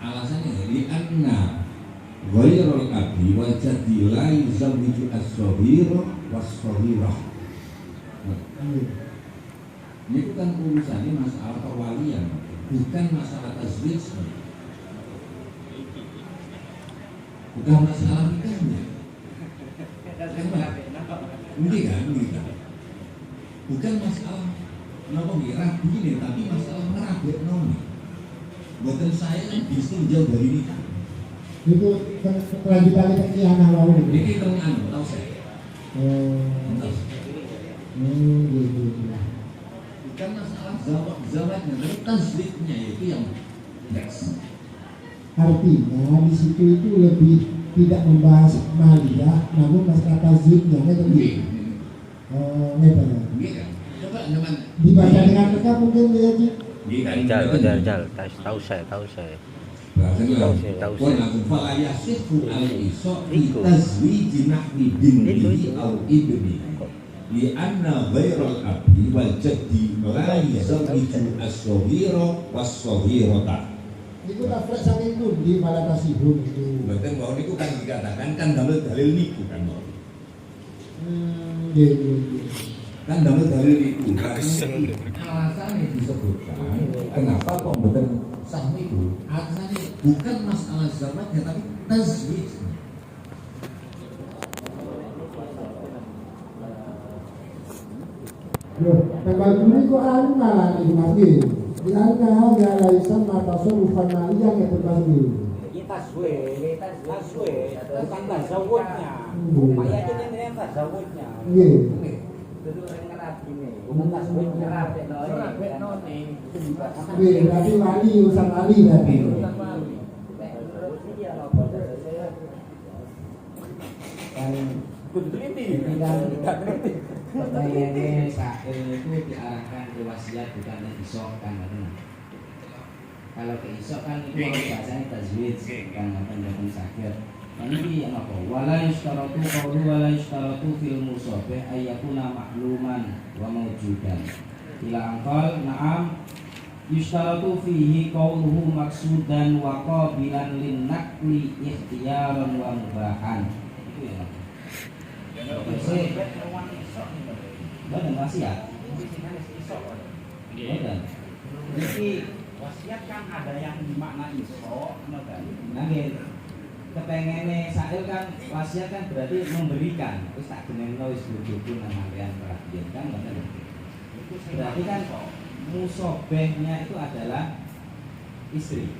Alasannya li anna ghairul abi wa jaddi la yuzawwiju as-shahira was-shahira. Ini bukan urusannya masalah perwalian, bukan masalah tazwij. Bukan masalah nikahnya. Mungkin kan? Bukan masalah rabi ini, tapi masalah merabek nomi. Bukan saya kan bisa jauh dari nikah. Itu kelanjutan anak lalu. Ini kan tahu saya. Bukan masalah zawatnya, tapi tasdiknya itu yang next. Artinya di situ itu lebih tidak membahas maliyah, namun masalah tazwidnya kan lebih. Coba teman dibaca dengan lengkap mungkin ya Ji. Jal, tahu saya. Tahu li anna ghairal abi wal jaddi la yuzawwiju as-shaghira was-shaghirata. Itu refleks saking pundi pada tasihun itu. Mboten mau niku kan dikatakan kan dalil niku kan. Kan dalil niku. Alasannya disebutkan kenapa kok mboten sah niku? Alasannya bukan masalah zamannya tapi tazwij. Loh, tanggal Juli kok anu malah nih lagi. Di anna ya laisan mata surufan maliyah yang terbagi. Taswe, bukan tasawufnya. Upaya itu yang tasawufnya. Iya. Itu yang ngerap ini. Bukan tasawuf ngerap noni. Iya, berarti wali urusan wali berarti. Pertanyaannya sahil itu diarahkan ke wasiat bukan ke isok kan benar. Kalau ke isok kan itu bahasanya tazwid kan penjelasan sahil. Ini yang apa? Wala yustaratu qawlu wala yustaratu fil musabih ayyakuna makluman wa mawjudan. Ila angkal na'am Yustaratu fihi qawluhu maksudan wa qabilan lin naqli ikhtiyaran wa mubahan. Itu ya. Badan wasiat. Badan. Jadi Wasiat kan ada yang dimakna iso, nggih. Kepengene sail kan wasiat kan berarti memberikan. Wis tak genengno wis bojoku nang sampean perhatian kan ngoten. Berarti kan musobehnya itu adalah istri.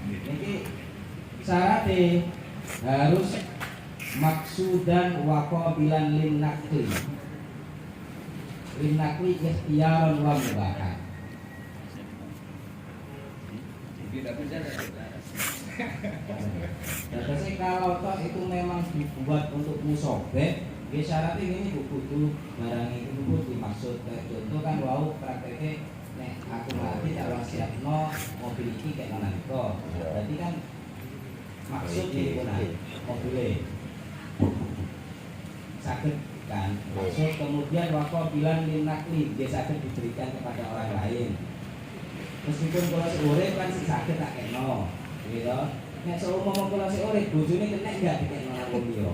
Jadi syaratnya harus maksudan wa qabilan lin naqli. Lin naqli ikhtiyaran wa mubahan. Jadi kalau toh itu memang dibuat untuk musobeh, ya syaratnya ini buku barang itu dimaksud contoh kan wow prakteknya nek aku mati tak wasiatno mobil iki kayak mana itu, berarti kan maksud itu mobilnya sakit kan maksud kemudian wako bilang linakli dia sakit diberikan kepada orang lain. Meskipun kalau seorang kan si sakit tak kena, gitu. Nek seumur kalau seorang bojone kena enggak dikena wong liya.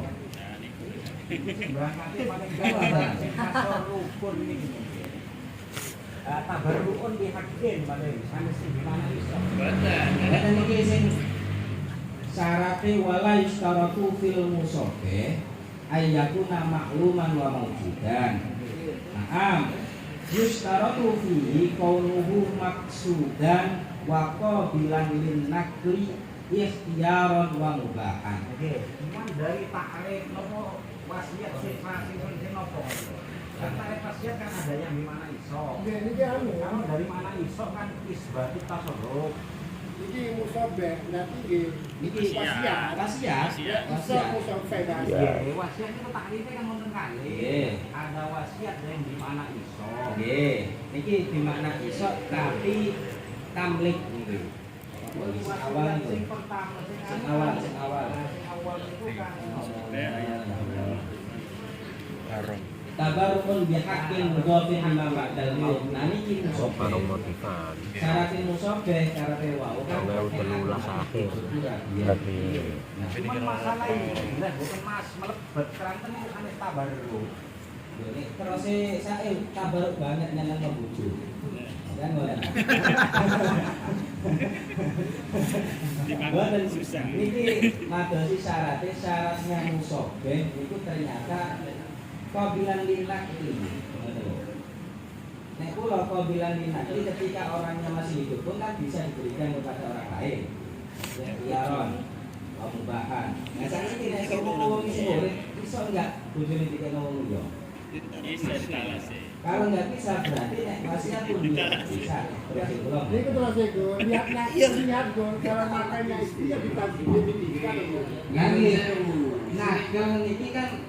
berangkatnya paling gampang kasor rukun ini. Tabarruun dihakin paling sampai sih gimana iso. Betul. Iki sing syarate wala yustaratu fil musobeh ayyakuna ma'luman wa mawjudan. Naam. Yustaratu fihi kaunuhu maksudan wa qabilan lin naqli ikhtiyaran wa mubahan. Oke, cuman dari takrif nopo wasiat sing nopo. Kan takrif wasiat kan ada yang di mana iso. Ini dia Kalau dari mana iso kan isbatu tasarruf. Ini musobeh, nanti Iki wasiat. Iso musobeh tadi. Wasiat itu takrifnya kan ngoten kali. Nggih. Ada wasiat yang di mana iso. Nggih, niki di makna iso tapi tamlik niku. Sing awal niku. Sing pertama Sing awal. Sing awal itu kan Tabarrukun bihaqqin mudhafin lima ba'dal maut. Nah niki musobeh. Syaratin musobeh syarate wau kan. cuman masalah ini lah bukan mas melebet keranten itu aneh tabarruk. Ini terus saya tabarruk banget nyeneng bojo. Kan ngono. Bukan susah. Ini madosi syaratnya musobeh itu ternyata qabilan linakli. Nek kula qabilan linakli ketika orangnya masih hidup pun kan bisa diberikan kepada orang lain. Ikhtiyaron, mubahan. Nah saiki nek ngomong iso enggak bojone dikene wong liya? Kalau nggak bisa berarti nek wasiat pun bisa. Terus belum. Ini terus itu lihat kalau makanya istrinya ditinggikan. Nah, kalau ini kan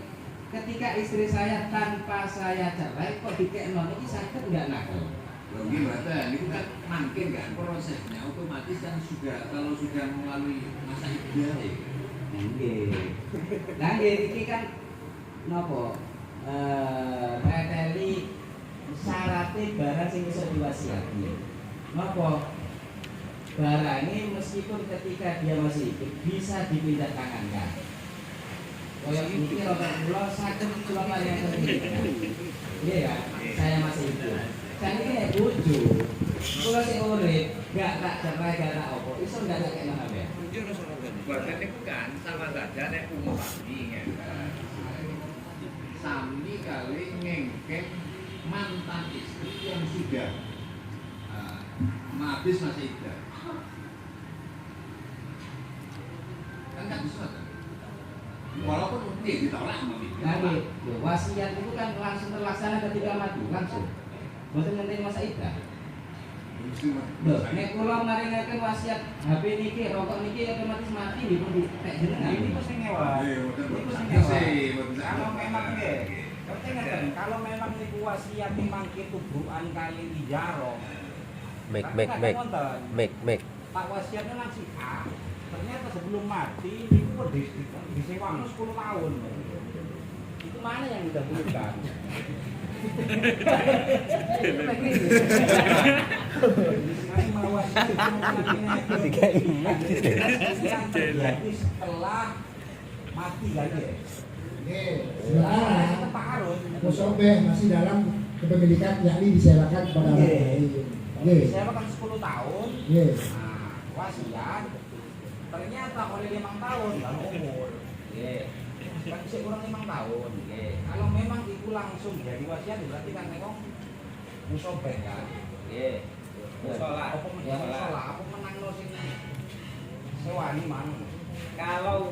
ketika istri saya tanpa saya cerai kok dikekno iki saged enggak nakal? Loh gimana? Ini kan mungkin kan prosesnya otomatis kan kalau sudah melalui masa iddah ya. Nggih. Lah nggih iki kan napa? Preteli syaratnya barang sing iso diwasiati. Napa? Barang ini meskipun ketika dia masih hidup bisa dipindah tangankan. Kaya iki rada kula saged kula paringaken iki. Iya ya, saya masih hidup. Kan iki nek bojo, kula sing urip, gak tak cerai gak tak apa, iso gak tak kena sampean. Bahkan itu kan sama saja nek umum ya kan. Sami kali ngengkek mantan istri yang sudah habis masa iddah. Kan nggak bisa kan? Walaupun mungkin ditolak sama Nah, wasiat itu kan langsung terlaksana ketika mati langsung. Boten ngenteni masa iddah. Lho, nek kula maringaken wasiat HP niki, rokok niki otomatis mati dipun ditek jenengan. Ini sing ngewa. Itu sing ngewa. Kalau memang nggih, ngeten kalau memang niku wasiat memang bukan kali ijaro. Make. Pak wasiatnya langsung A. Ternyata sebelum mati niku disewakno 10 tahun. Itu mana yang didahulukan? Jadi setelah mati lagi. Sementara musobeh masih dalam kepemilikan yakni disewakan kepada orang lain. Disewakan 10 tahun. Nah, wasiat ternyata oleh 5 tahun lalu umur. Kan sih kurang 5 tahun. Kalau memang itu langsung jadi wasiat berarti kan memang musobeh kan. Musola. Aku menang lo sini. Sewani mang. Kalau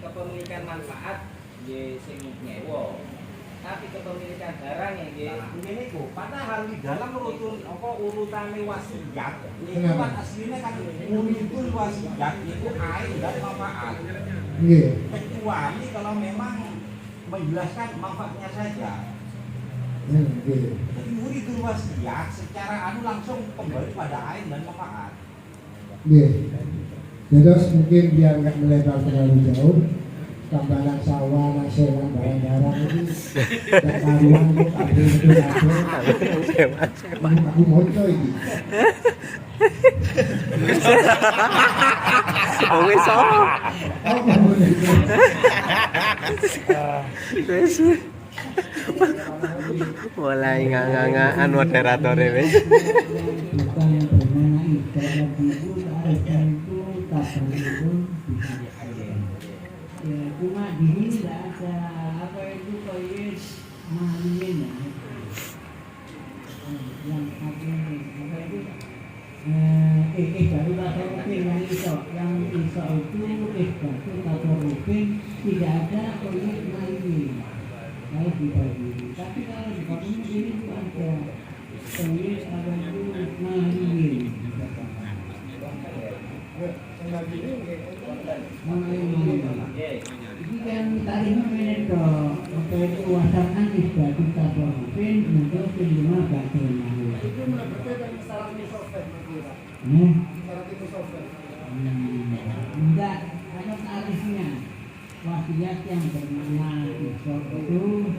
kepemilikan manfaat sing nyewa, tapi kepemilikan barang ini kok padahal di dalam urutan wasiat itu kan aslinya kan unitul wasiat itu air dan manfaat. Kecuali kalau memang menjelaskan manfaatnya saja. Jadi unitul wasiat secara langsung kembali pada air dan manfaat. Terus mungkin biar nggak melebar terlalu jauh, tambahan sawah, nasewan, barang-barang itu dan karuan itu aku mau coy ini. Oke mulai nggak moderator ini. Cuma di sini tidak ada apa itu koyes mahalin yang apa itu baru kata rupin yang iso itu kata rupin tidak ada koyes mahalin harus dibagi. Tapi kalau di kampung ini itu ada koyes apa itu mahalin. Ini kan tarifnya itu apa itu wasakan isbat kita berhubung untuk pengguna bagaimana itu berbeda masalah software enggak ada tarifnya wasiat yang bernama isbat itu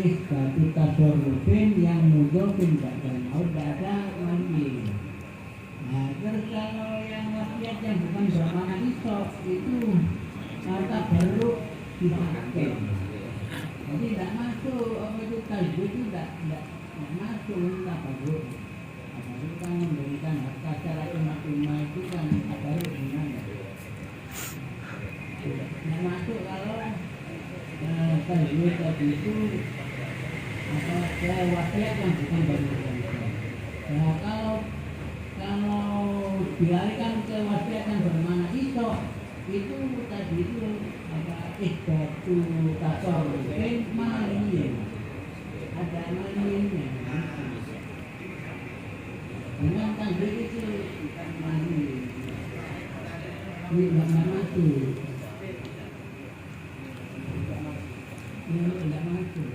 isbat kita berhubung yang muncul tidak ada lagi. Nah, terus kalau yang wasiat yang bukan bermakna isok itu kata baru dipakai. Jadi tidak masuk apa itu kalbu itu tidak masuk kata baru. Kata baru kan memberikan harta secara cuma-cuma itu kan kata baru gimana? Tidak masuk kalau kalbu tadi itu apa wasiat yang bukan bermakna. Nah kalau dilarikan ke wasiat yang bermakna isok itu tadi itu apa batu kasor malin ada malinnya dengan tadi itu bukan malin ini tidak masuk ini tidak masuk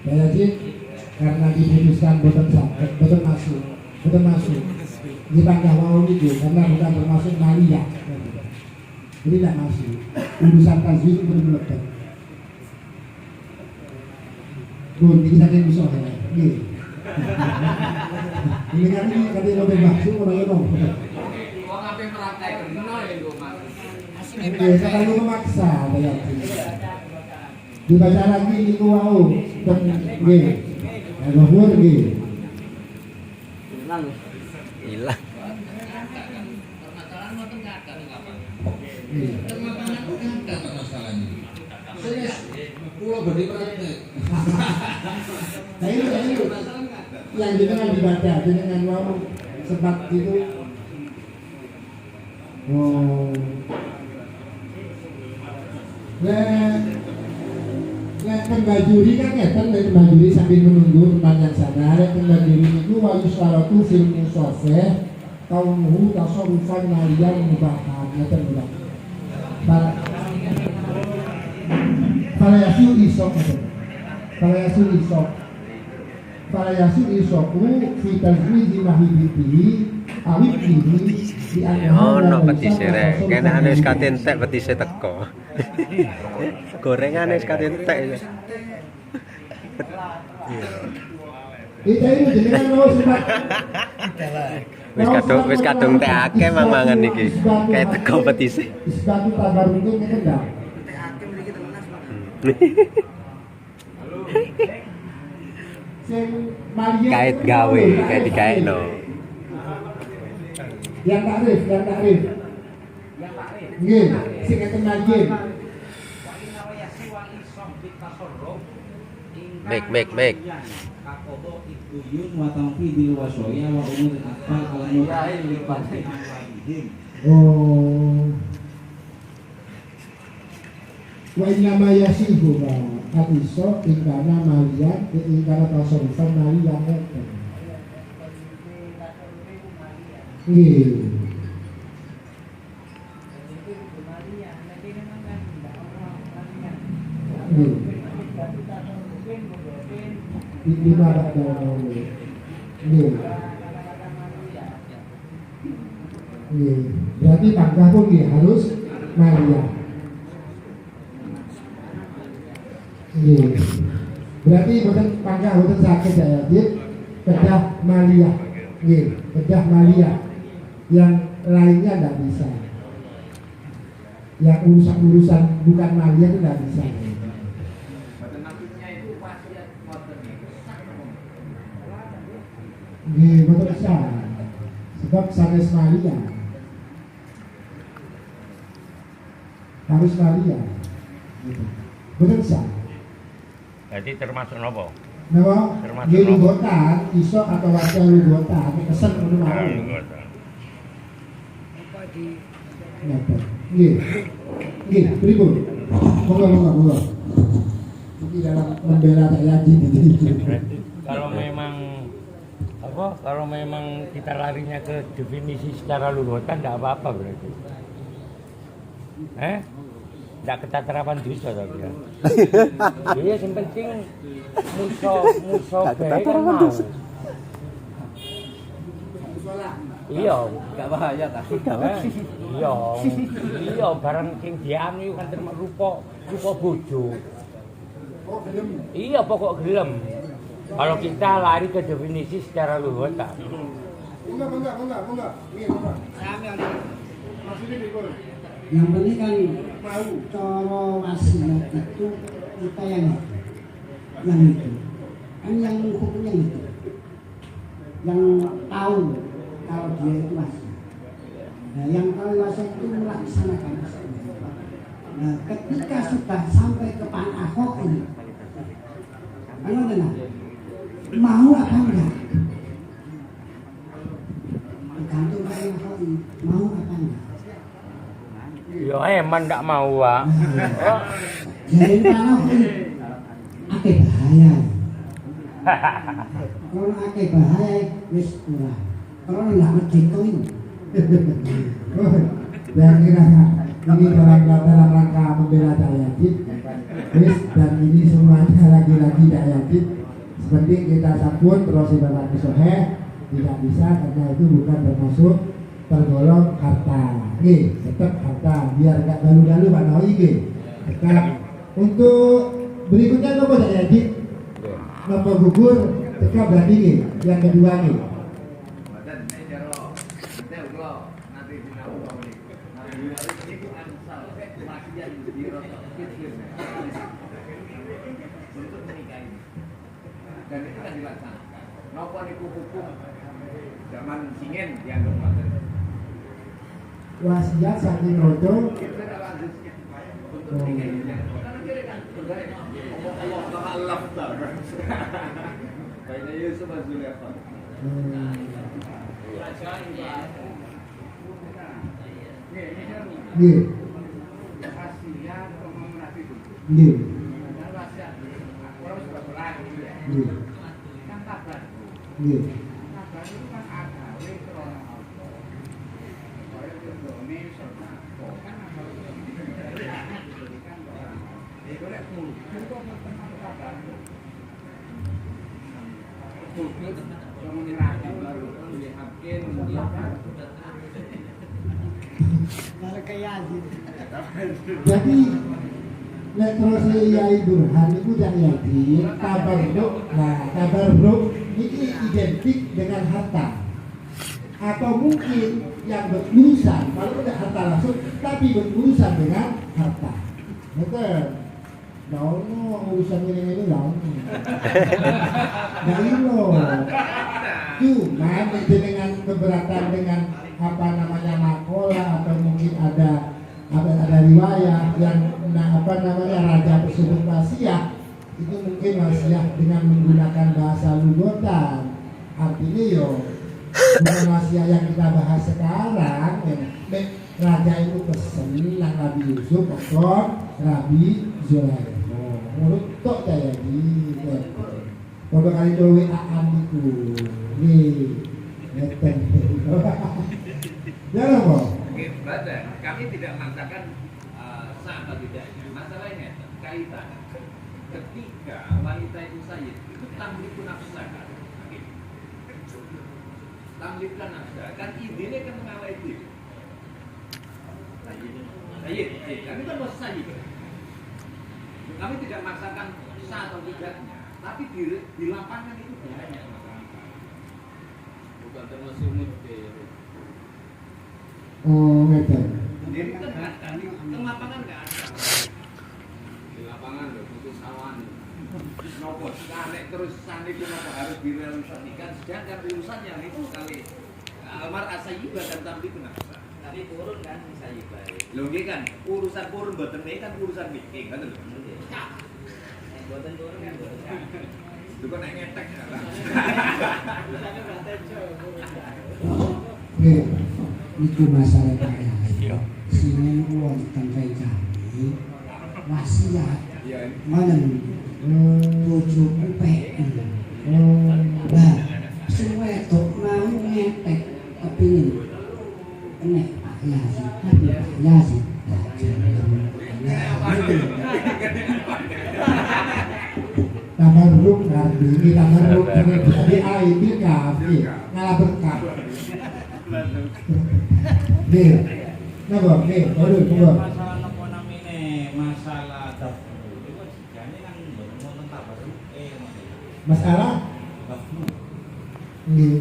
Jadi karena diputuskan boten masuk. Kita nggak mau itu karena bukan termasuk maliyah. Jadi tidak masuk. Urusan tajwid itu belum melekat. Bun, kita kan bisa ya. Ini kan lebih masuk orang itu. Kalau memaksa ya. Dibaca lagi itu wow dan nomor hilang Permasalahan mau tengah masalah ini. Pulau berdiri praktek. Nah itu yang dengan dibaca dengan wow sempat itu. Pembajuri kan ngeten dari pembajuri sambil menunggu tempat yang sana. Pembajuri itu wajib syaratu fil musafeh kaunuhu tasawufan maliyan mubahan ngeten udah. Falayasu isok ngeten. Falayasu isoku fi tazwiji mahibiti awib ini ono petise rek. Kene ane wis katentek petise teko. Gorengane wis katentek. Kita ini jenengan mau sempat. Wis kadung teh akeh mangan iki. Kayak teko petise. Isbatu tabaruntung kendang. Kait gawe, kayak dikaitno. Yang takrif. Nggih, sing ngeten nggih. Make. Oh. Wa inna ma yasihu hadiso ingkana malian ingkana tasawufan malian ngeten. Nggih. Lima berarti pangkah pun harus Maria. Berarti bukan pangkah bukan sakit ya, kedah Maria. Kedah Maria. Yang lainnya tidak bisa. Yang urusan bukan Maria itu tidak bisa. Betul bisa. Sebab sanes Maria harus Maria. Betul bisa. Jadi termasuk nopo? Napa? Termasuk lugotan, iso atau wakil lugotan, kesen ngono mau. Nggih, pripun? Monggo. Ini dalam membela saya kalau memang kita larinya ke definisi secara lugotan enggak apa-apa berarti. Enggak ketatarapan dosa tapi ya. Iya, yang penting musuh baik kan mau. Iya, Enggak bahaya kan? Iya, barang sing dianu kan terima rupa bojo. Iya, pokok gelem. Kalau kita lari ke definisi secara lugotan. Enggak. Yang penting kan cara wasiat itu kita yang itu kan yang menghukumnya itu yang tahu kalau dia itu wasiat. Nah, yang kalau wasiat itu melaksanakan wasiat. Nah, ketika sudah sampai ke Pak Ahok ini, mau apa enggak? Tergantung Pak Ahok ini mau apa enggak. Ya emang ndak mau, Pak. Jadi kalau akeh bahaya. Kalau akeh bahaya wis kurang. Kalau enggak medhito itu. Dan ini dalam rangka membela Dakyatid. Dan ini semuanya lagi-lagi Dakyatid. Seperti kita sabun terus ibarat soheh tidak bisa karena itu bukan termasuk tergolong harta. Tetap harta biar gak galu-galu Pak Nawawi. Tetap untuk berikutnya nopo Dakyatid, nopo gugur tetap berarti yang kedua nih. Dan itu kan dilaksanakan. Nopo niku hukum zaman singen yang kemarin. Wasiat saking rodo. Jadi nek terus Yai Burhan itu dan yakin tabarruk. Nah, tabarruk ini identik dengan harta. Atau mungkin yang berurusan, kalau tidak harta langsung, tapi berurusan dengan harta. Betul. Nah, urusan ini lah. Nah, itu cuma itu dengan keberatan dengan apa namanya makola atau mungkin ada riwayat yang raja tersebut wasiat, itu mungkin wasiat dengan menggunakan bahasa lugotan. Artinya bukan wasiat yang kita bahas sekarang. Raja itu pesen nang Nabi Yusuf kok Nabi Zulaikha. Menurut tok jadi pada kali itu WA-an itu ngeten. Ya apa? Oke, badan. Kami tidak mengatakan sah atau tidaknya. Masalahnya kaitan ketika wanita itu sayyid itu tamlikun nafsah. Tamlikun nafsah kan idine kan mengawal itu. Sayyid, kami kan bos sayyid. Kami tidak memaksakan sah atau tidaknya, tapi di lapangan itu banyak masalah. Bukan termasuk mudhir. Oh, betul. Jadi kan nggak ada, di lapangan nggak ada. Di lapangan loh, putus awan. Nopo tarik terus sanik itu harus direalisasikan. Sedangkan urusan yang itu kali almar asayiba dan tambi kenapa? Tapi turun kan bisa ibadah. Lho nggih kan urusan purun mboten kan urusan bikin kan lho. Mboten turun kan mboten. Lho kok nek ngetek lah. Usane batejo. Itu masalah kaya. Sini wonten kami wasiat. Mana bojoku PN. Lah, sing wedok mau ngetek kepingin enek Pak Yasin, Pak Yasin. Tabarruk nanti ini tabarruk jadi aib kafi ngalah berkah. Nih, napa? Nih, baru. Masalah napa namine masalah dafnu itu jane nang mboten wonten tabarruk Masalah dafnu nggih.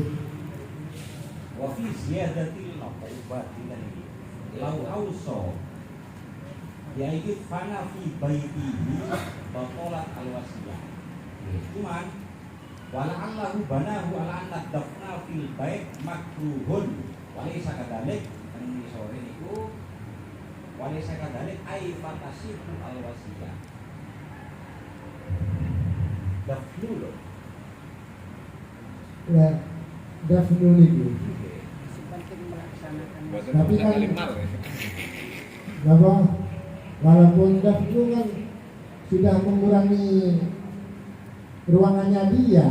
wa fi ziyadatil nafaibatin lau auso yaitu fana fi baitihi batolat alwasiyah. Cuman wala'allahu banahu ala anna dafna fil bait makruhun walaysa kadalik kan sore niku walaysa kadalik ai fatasifu alwasiyah. Dafnu lho. Ya, dafnu niku. Tapi kan Bapak, walaupun dafnu kan sudah mengurangi ruangannya dia,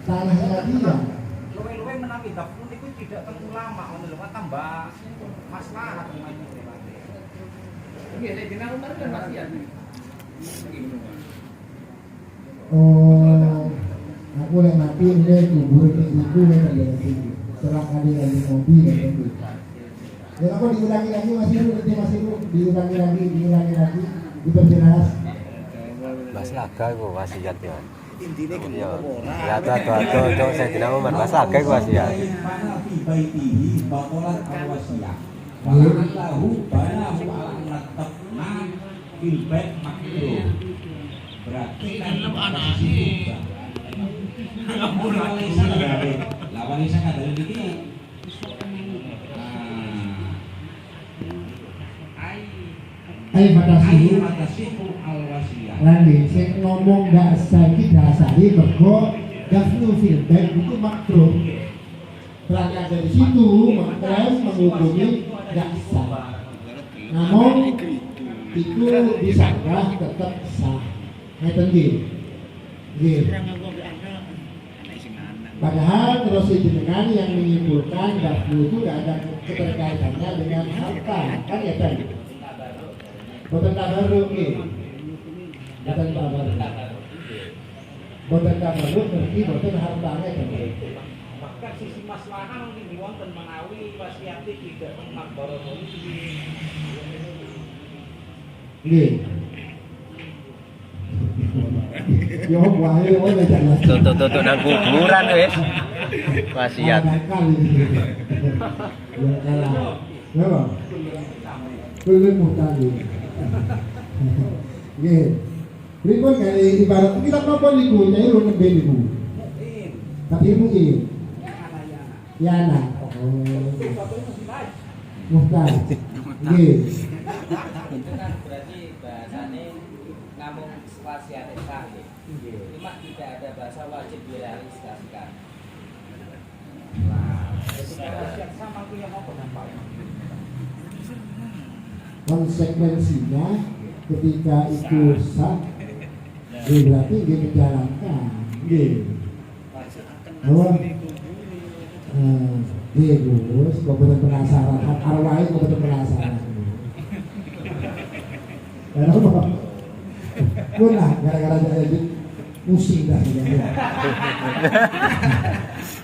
tanahnya dia. Luwe-luwe menawi dafnu niku tidak teng ulama ngono lho, tambah maslahat maju debate. Nggih, nek dina Umar kan wasiat. Oh, aku lek mati ini kubur itu lagi setelah kali lagi ngopi dan itu. Ya apa diulangi lagi masih diulangi lagi diperjelas. Mas Laga iku wasiat ya. Intine kan Ya tuh saya tidak mau Mas Laga iku wasiat. Fana fi baitihi batolat alwasiyah. Wala'allahu banahu ala anna dafna fil bait makruh. Berarti kan anak ini lawan isa kadang iki Ai batasihu alwasiyah. Landi sing ngomong gak saiki dasari mergo dafnu fil bait itu makruh. Berangkat dari situ mengklaim menghukumi gak sah. Namun itu disangka tetap sah. Ngeten nggih. Nggih. Padahal terus jenengan yang menyimpulkan dafnu itu gak ada keterkaitannya dengan harta, kan ya kan? Boten tabarruk nggih. Boten tabarruk. Boten tabarruk berarti boten hartanya kan. bahkan sisi maslahah mungkin wonten menawi wasiate tidak makbarono iki. Nggih. Yo wae wae jelas. Tutuk nang kuburan wis. Wasiat. Ya kalah. Ya, Bang. Belum mutali. Nggih. Pripun kali ibarat kita napa niku nyai lu nembe niku. Tapi mungkin. Ya nak. Muhtar. Nggih. Itu kan berarti bahasane ngomong wasiat sah. Cuma tidak ada bahasa wajib direalisasikan. Nah, ketika wasiat sama itu yang apa nampaknya? Konsekuensinya ketika itu sah, berarti dia menjalankan. Bahwa Gus, kok betul penasaran, arwahnya kok betul penasaran. Kenapa? Gue lah, gara-gara jadi pusing dah.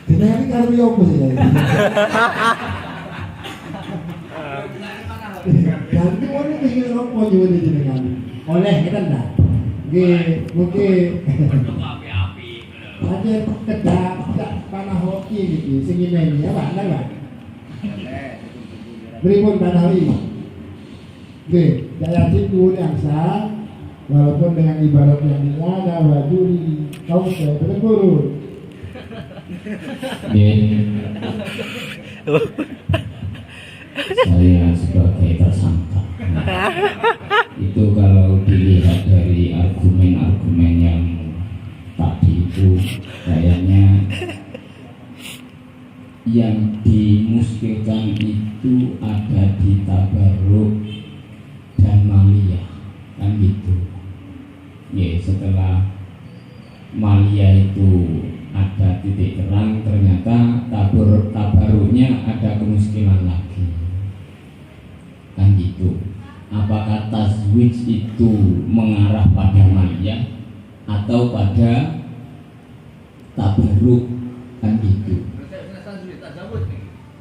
Jadi ini kalau bioko sih. Dan itu orang ingin apa juga di jenengan. Oleh kita enggak. Mungkin aja kedak panah hoki gitu, sing ini ya Pak, nang Pak. Beripun panawi. Nggih, daya tipu yang sah walaupun dengan ibarat yang ada wajuri kau saya berguru. Saya sebagai tersangka. Itu kalau dilihat dari argumen-argumen yang tadi itu kayaknya yang dimuskilkan itu ada di tabarruk dan maliyah kan gitu. Ya, setelah maliyah itu ada titik terang, ternyata tabarruknya ada kemuskilan lagi kan gitu. Apakah tazwij itu mengarah pada maliyah atau pada tabarruk kan gitu.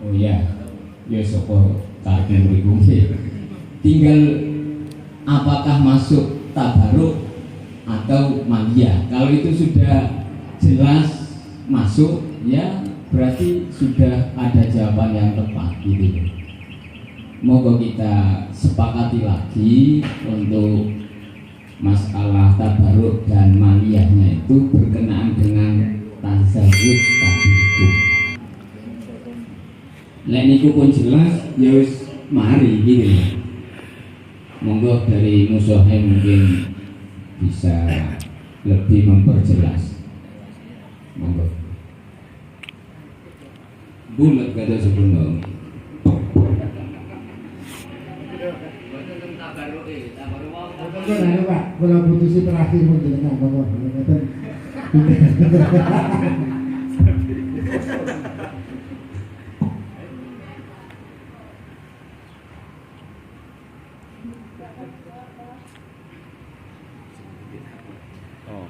Oh ya, ya sopo target mriku. Tinggal apakah masuk tabarruk atau maliyah. Kalau itu sudah jelas masuk, ya berarti sudah ada jawaban yang tepat gitu. Moga kita sepakati lagi untuk masalah tabarruk dan maliyahnya itu berkenaan dengan tazawwud tadi itu. Lek niku pun jelas ya wis mari gitu ya. Monggo dari musohe mungkin bisa lebih memperjelas. Monggo. Bulat kata sebelum Betul Pak, kalau putusi terakhir mungkin enggak Bapak. Oh.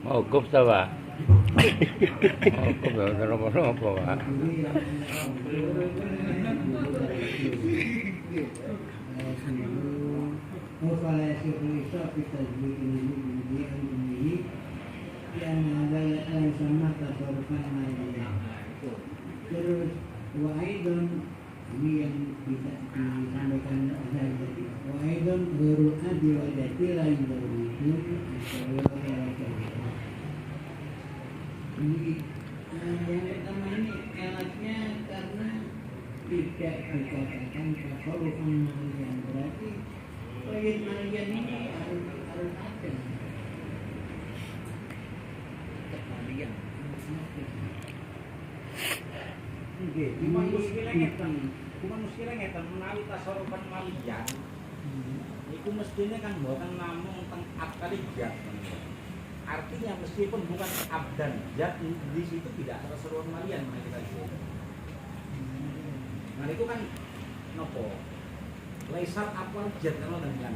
Mau kup ta, Pak? Mau kup ya apa, Pak? وقال شيخ الإسلام في تجويد ini yang ada sama tasawufan maliyah. Terus wa'idun ini yang bisa disampaikan tadi. Wa'idun guru adi wajati lain dari itu ini yang pertama ini elatnya karena tidak dikatakan tasawufan maliyah, berarti bagian maliyah ini harus ada. Nggih, cuman muskile ngeten menawi tasarrufan maliyah. Niku mestine kan mboten namung teng akali jat. Artinya meskipun bukan abdan jat di situ tidak tasarrufan maliyah kita lihat. Nah itu kan nopo? Laisal akwal jat kalau kan.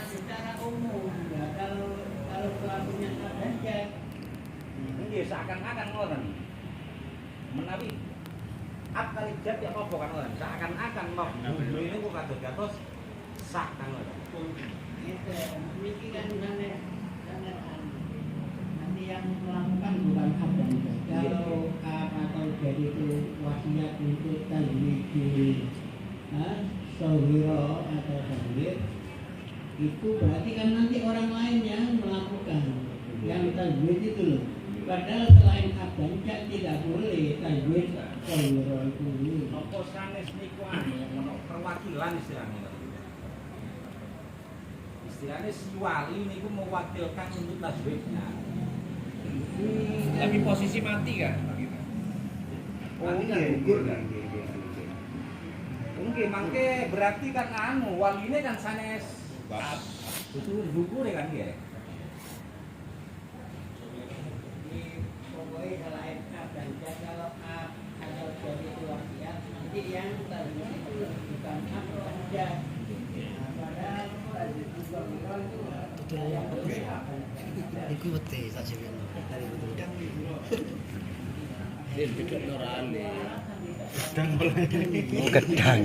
Secara umum ya, kalau pelakunya abdan jat. Nggih seakan-akan ngoten. menawi ab kali jab ya apa kan ngoten. Seakan-akan mau ini kok kados sah kan ngoten. Ini kan nanti yang melakukan bukan ab dan jab. Kalau ab atau jab itu wasiat untuk tajwid sohiro atau tajwid, itu berarti kan nanti orang lain yang melakukan yang tajwid itu loh. Padahal selain ab dan jab tidak boleh tajwid sohiro itu. Apa sanes niku ono perwakilan istilahnya. Istilahnya si wali niku mewakilkan untuk tajwidnya. Tapi posisi mati kan? Mati kan gugur kan? Mungkin mangke berarti kan waline kan sanes betul gugur kan ya. Pokoknya selain ab dan jab, kalau ab atau jab itu wasiat, nanti yang tajwid itu bukan ab dan jab. Padahal Iku bete tak sih dari betul. Dia beda norane. Gedang boleh. Gedang.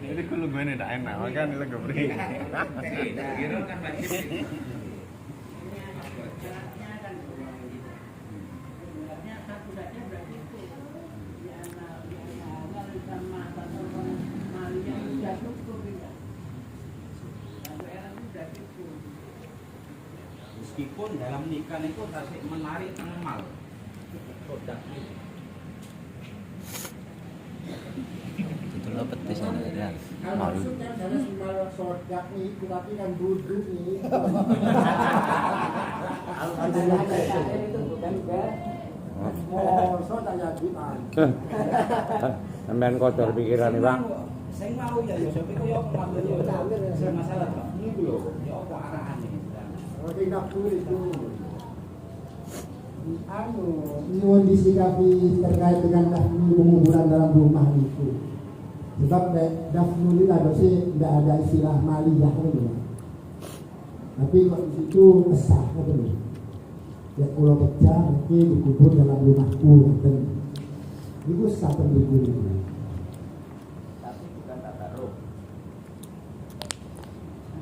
Ini kalau gue nih tak enak, makanya ini lagi beri. Meskipun dalam nikah itu tasik menarik amal produk ini. Betul lo petis ya. Maksudnya dari sembal sodak nih, tapi kan duduk nih. Itu bukan gas. Oh, sodak yakinan. Sampean kotor pikiran nih, Bang. Sing mau ya sampe koyo ngambil yo masalah Bang. Niku lho, ya apa arahane. Oh, tidak boleh itu. Nyuwun disikapi terkait dengan dafnu penguburan dalam rumah itu. Sebab dafnu ini ada sih tidak ada istilah maliyah itu. Tapi kok di situ kesah itu. Ya kalau pecah mungkin dikubur dalam rumahku gitu. Itu sah pendikul. Tapi bukan tabarruk.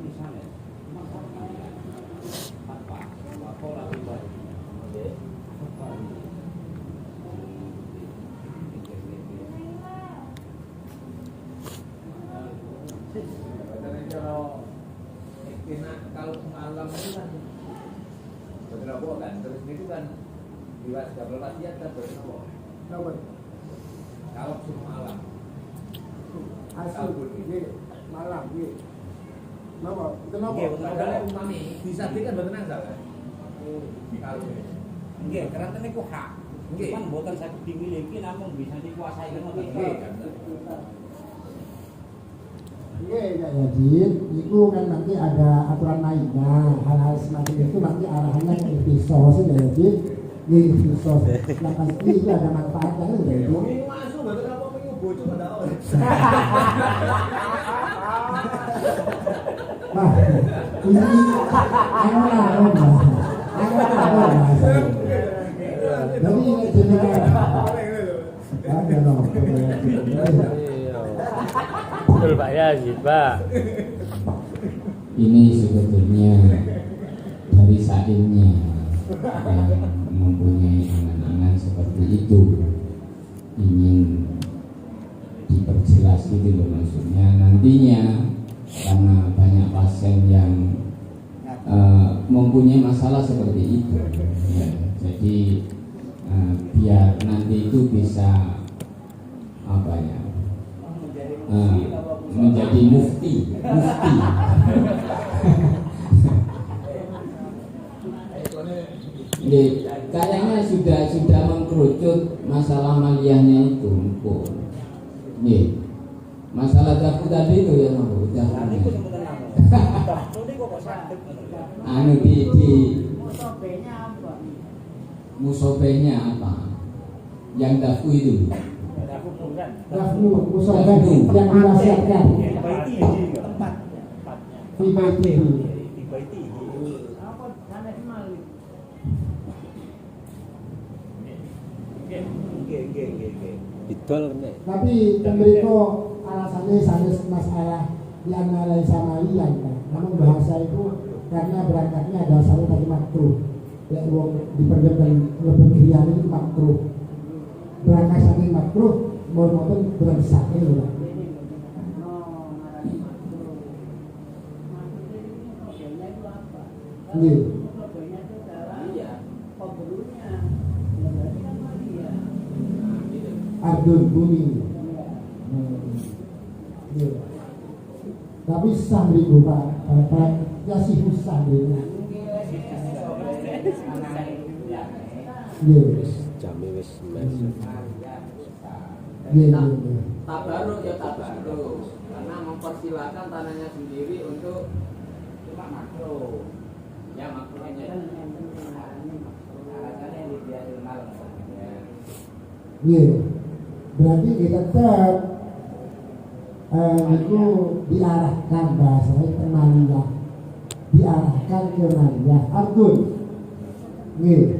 Misalnya apa lagi baik. Kalau malam itu kan beberapa kan, terus itu kan diwas double wasiat kan berapa? Kalau malam, Asal ini malam ini. Kenapa? Kenapa? Kalau umami bisa kan betul asal kan? Kalau nggih, karena niku hak. Nggih, kan mboten saged dimiliki namun bisa dikuasai kan nggih. Iya, ya Jin, itu kan nanti ada aturan mainnya, hal-hal semacam itu nanti arahannya ke episode ya Jin, di episode. Yang pasti itu ada manfaatnya kan ya Jin. ini masuk betul apa pengen bocor pada orang. Nah, ini jadi ini jenisnya ada dong. Betul Pak ya, Pak. Ini sebetulnya dari sainnya yang mempunyai angan-angan seperti itu ingin diperjelas gitu loh, maksudnya nantinya karena banyak pasien yang mempunyai masalah seperti itu ya, jadi biar nanti itu bisa apa ya, menjadi mufti. Kayaknya sudah mengkerucut masalah maliyahnya itu, nih masalah dapur tadi itu ya udah. Anu di musobenya apa? Yang dafu itu. Dafnu musobat yang diwasiatkan. Fibaiti. Tapi pemberito alasannya sanes masalah yang nalai samalian kan. Namun bahasa itu karena berangkatnya ada satu tadi makruh. Ya diperdebatkan lebih krian itu makruh. Berangkat saking makruh, mau beransaknya loh. Iya. Ardun bumi. Iya. Tapi sah beribu Pak, ya sih sah beribu. Iya. Jami wis masuk. Iya. Tabaruk ya tabaruk, karena mempersilahkan tanahnya sendiri untuk cuma makro. Ya makronya. Alasannya dibiarin malam. Iya. Berarti kita tetap itu diarahkan bahasanya ke Maliyah, diarahkan ke Maliyah. Ardun, nih,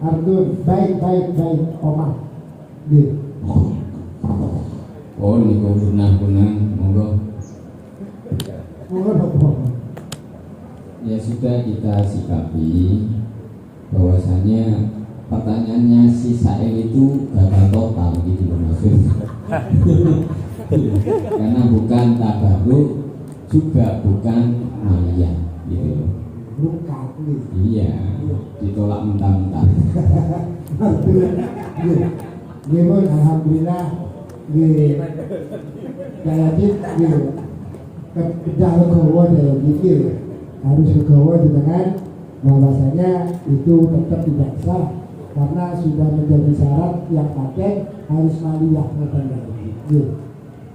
Ardun, baik omah, nih. Oh, niku punang-punang, monggo. Ya sudah kita sikapi bahwasanya pertanyaannya si Sail itu gagal total gitu loh maksud. Karena bukan tabaruk juga bukan maliyah gitu. Bukan. Iya, ditolak mentah-mentah. Gimana alhamdulillah jadi kedah legowo dalam mikir harus legowo dengan bahwasanya itu tetap tidak sah karena sudah menjadi syarat yang paten harus maliyah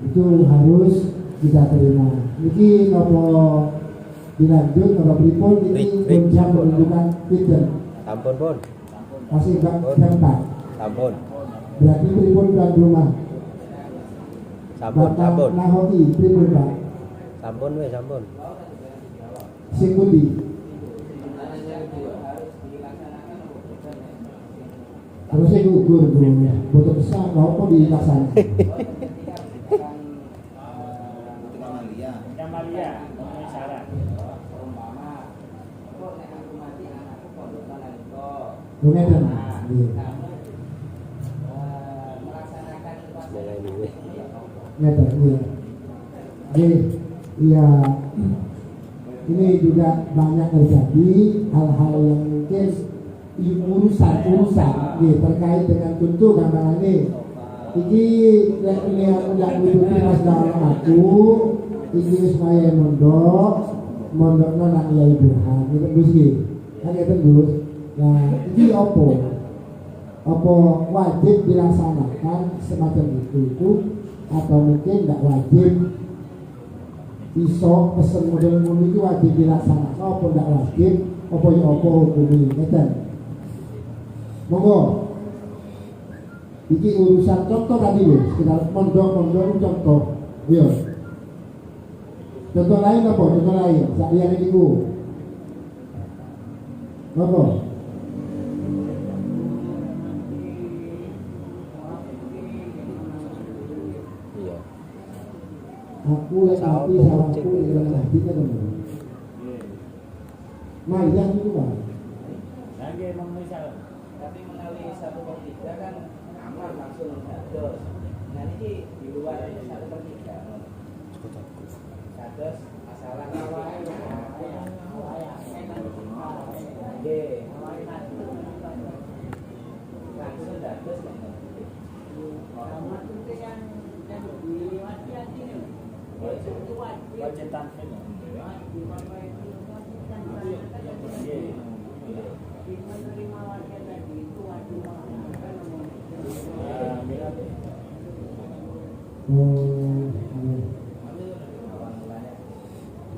itu harus kita terima. Ini nopo dilanjut nopo pripun ini jam menunjukkan pinten. Sampun pun. Masih jam 4. Sampun. Berarti pripun tuan rumah. Sampun. Nahoti pripun Pak. Sampun wis sampun. Sing pundi? Terus saya gugur bro, boten besar, apa dilaksanakan? Ngeten. Ngeten, iya. Iya. Ini juga banyak terjadi hal-hal yang mungkin urusan terkait dengan contoh gambaran ini. Ini yang mengikuti mas dalam aku, ini supaya mondoknya nak Yai Burhan, itu Gus kan itu Gus. Nah ini apa wajib dilaksanakan semacam itu atau mungkin tidak wajib? Iso pesen model itu wajib dilaksanakan apa tidak wajib? Apa hukumi ngeten. Monggo. Iki urusan contoh tadi lho, sekedar mondok contoh. Iya. Contoh lain apa? Contoh lain. Sakliyan niku. Apa? Iya. Aku lek api salahku dengan hatinya teman. Maliyah itu Pak. Lagi emang misal, tapi melalui 1/3 kan aman langsung dados. Nah ini di luar itu 1/3. Dados masalah lawan. Langsung dados. Wajib tanfid.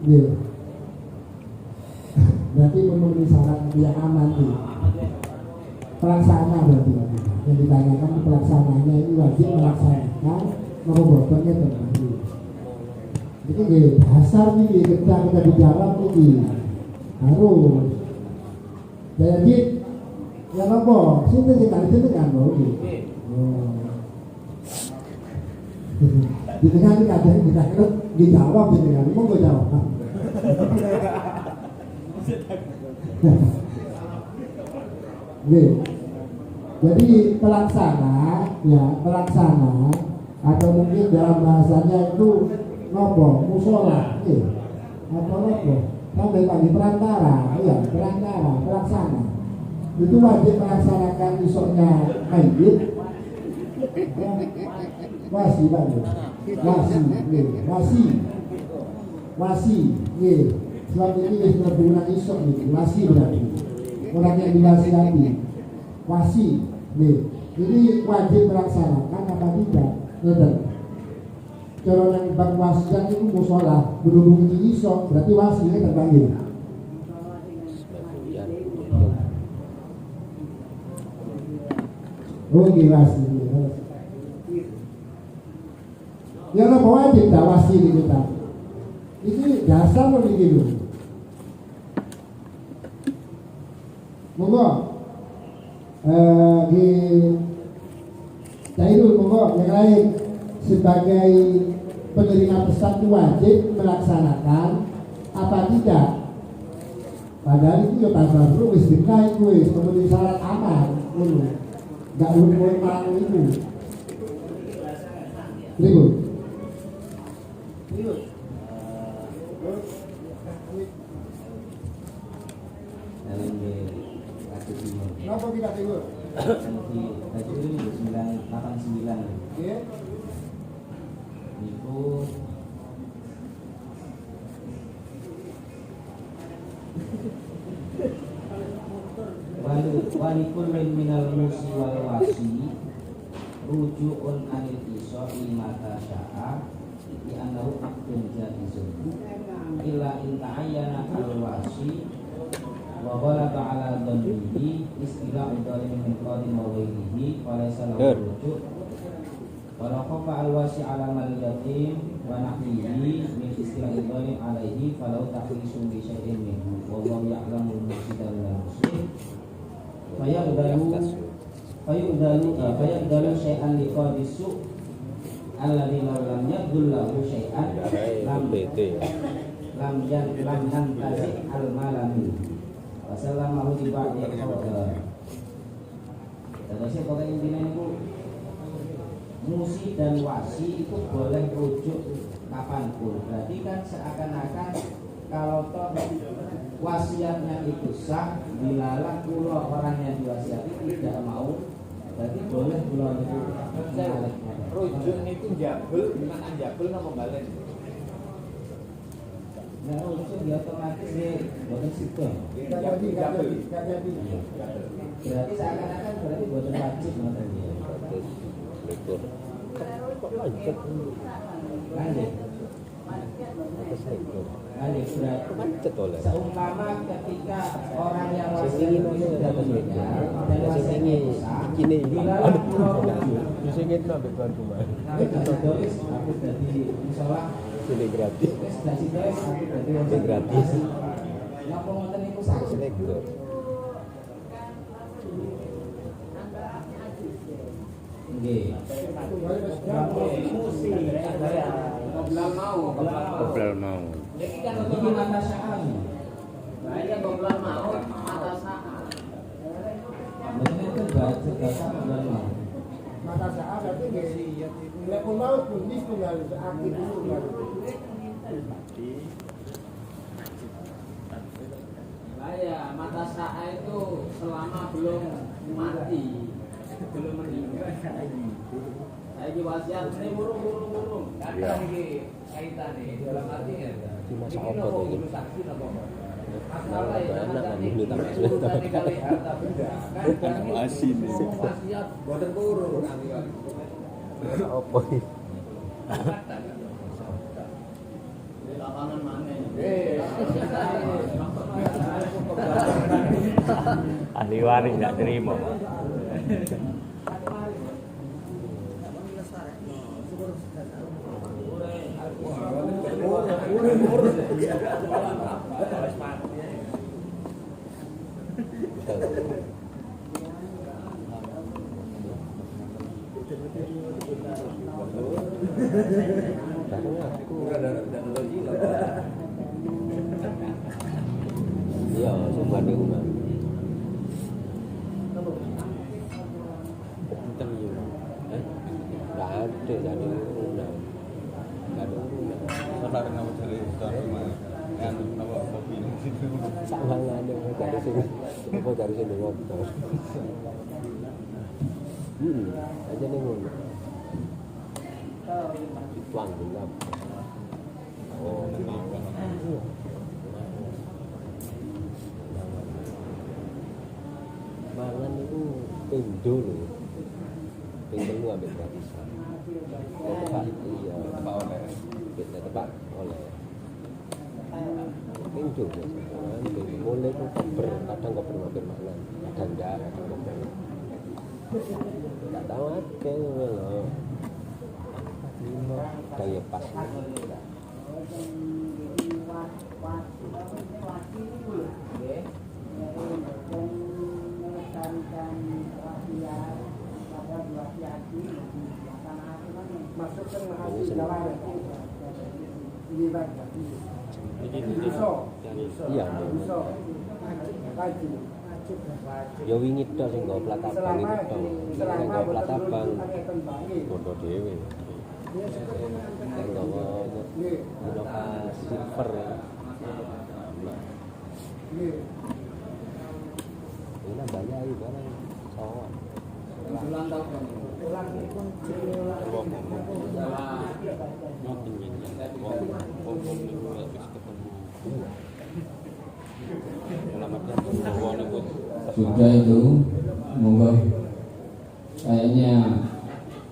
Iya. Berarti memenuhi syarat yang aman nih. Pelaksana berarti. yang ditanyakan pelaksananya ini wajib melaksanakan merobotnya terbagi. Jadi dasar nih kita dijawab ini harus. Jadi ya apa? Sini sini kan mau di. Di tengah ini ada yang kita dijawab di tengah ini mau gue jawab. Jadi pelaksana atau mungkin dalam bahasanya itu nopo musola, atau nopo sampai pagi perantara, pelaksana itu wajib melaksanakan isoknya mayit, wasi, sebab ini berguna isok nih, wasi berarti orang yang diwasiati, wasi, ini wajib melaksanakan apa tidak? Kalau yang bang wasiat itu musola berhubung ini isok berarti wasinya terpanggil. Oke wasi. Ya apa wajib tak wasi di kita? Ini dasar loh begitu. Monggo di Cairul monggo yang lain sebagai penerima pesan itu wajib melaksanakan apa tidak? Padahal itu ya tasawuf wis dikai wis kemudian syarat aman ngono. Enggak lupa malu itu. Ribut. Kenapa kita tidur? Nanti tadi itu 989. Oke. Itu walikullin minal musi wal wasi ruju'un anil isoi mata sya'a di annahu akdun jahizun illa in ta'ayyana al wasi wa ghalaba ala dhannihi istilah dhalim min qadim wa ghairihi falaysa lahu ruju' walau khafa al wasi ala mal yatim wa nahwihi min istilah dhalim alaihi falau tahrisun bi syai'in minhu wa huwa ya'lamul mufsida wal muslim fayu'dalu syai'an liqadisu alladhi lam yabdullahu syai'an lam yantazi al-malami wasallamahu di ba'di al-qadar. Terusnya pokoknya intinya itu musi dan wasi itu boleh rujuk kapanpun. Berarti kan seakan-akan kalau toh wasiatnya itu sah, bilalah pulau orang yang diwasiati tidak mau, berarti boleh pulau itu. Rujuk itu jabul, bukan anjabul nama balen. Nah, rujuk dia otomatis dia bukan situ. Berarti seakan-akan berarti bukan wajib nonton dia. Seumpama ketika orang yang wasiat itu sudah meninggal dan wasiatnya itu sah, dilalah pulau rujuk. Tapi dois aku jadi musola. Ini gratis. Ini gratis. Napa ngoten niku sah? Nggih. Ngobrol mau. Iki mata syaah. Bahaya ngobrol mau mata syaah. Bener itu bahasa ngobrol mau. Mata saat berarti nggak pun mau pun tinggal aktif dulu baru. Bahaya mata syaah itu selama belum mati, belum meninggal. Saya di wasiat ini burung. Kata ini kaitannya dalam arti ya. Di masa apa itu? Saksi apa? Masalah ya. Urusan kali harta benda. Kan Asin. wasiat boten burung nanti kan. Apa ini? Di lapangan mana? Ahli waris tidak terima. Iya, semua di rumah. Nggak ada jadi undang. Nggak ada undang. Saudara nama dari kan nama kopi ini situ. Sama nggak ada mau dari sini. Mau dari sini ngobrol. Aja nih ngono. Tuang juga. Oh, mangan itu pindo loh. Pindo lu ambil gratisan. Tepat iya, tepat oleh. Kita tepat oleh. Pindo biasanya. Pindo mulai tuh koper, kadang koper mampir mangan, kadang enggak, kadang koper. Enggak tahu aja loh. Kayak pas. Iya. Ya wingi tok sing nggo plat abang iki tok. Sing nggo plat abang bodo dhewe. Sing nggo silver. Ini banyak iki barang sowan. Ulang tahun. Ulang pun sudah itu monggo kayaknya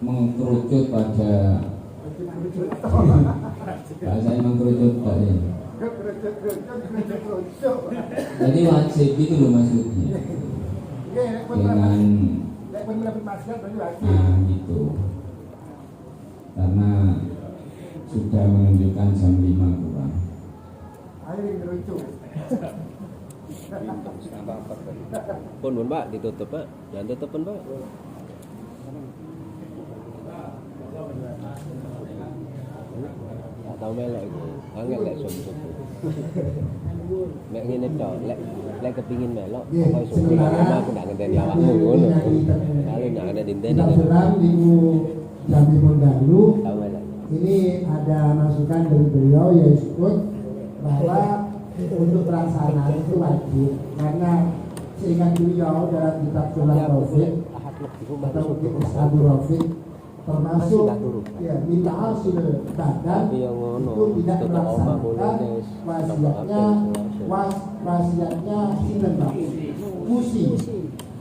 mengkerucut pada bahasanya mengkerucut tadi. Jadi wajib itu loh maksudnya dengan gitu karena sudah menunjukkan jam 5 kurang. Pun Pak ditutup Pak, jangan tutup pun Pak. Tahu melek itu, angel lek subuh. Nek ngene tok, lek kepingin melok, pokoke subuh aku ndak ngenteni awakmu ngono. Kalau ndak ada dinteni. Jambi Mondalu. Ini ada masukan dari beliau yaitu bahwa untuk pelaksanaan itu wajib karena seingat beliau dalam kitab Sulam Rafiq atau Abu Rafiq termasuk ya minta hasil badan itu tidak melaksanakan wasiatnya Sunan Musi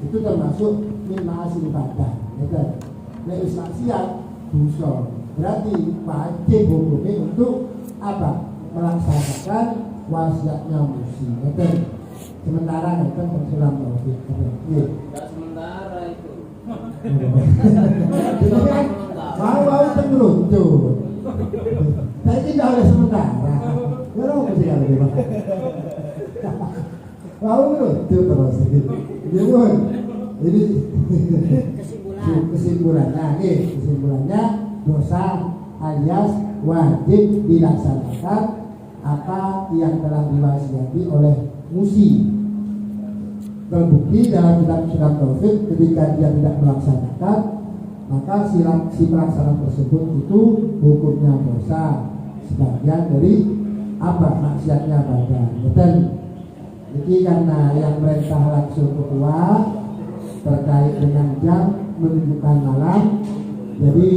itu termasuk minta hasil badan ya. Nek wis maksiat dosa berarti wajib hukumnya untuk apa melaksanakan wasiatnya Musi ya. Sementara itu Sulam Rafiq Enggak sementara itu. Mau tergeluncur. Saya tidak ada sementara. Kalau mesti ada di mana? Mau tergeluncur terus. Jadi kesimpulannya nih, kesimpulannya dosa alias wajib dilaksanakan apa yang telah diwasiati oleh Musi. Terbukti dalam kitab Sulam Rafiq ketika dia tidak melaksanakan maka si pelaksana tersebut itu hukumnya dosa sebagian dari apa maksiatnya badan. Betul. Jadi karena yang perintah langsung ketua terkait dengan jam menunjukkan malam, jadi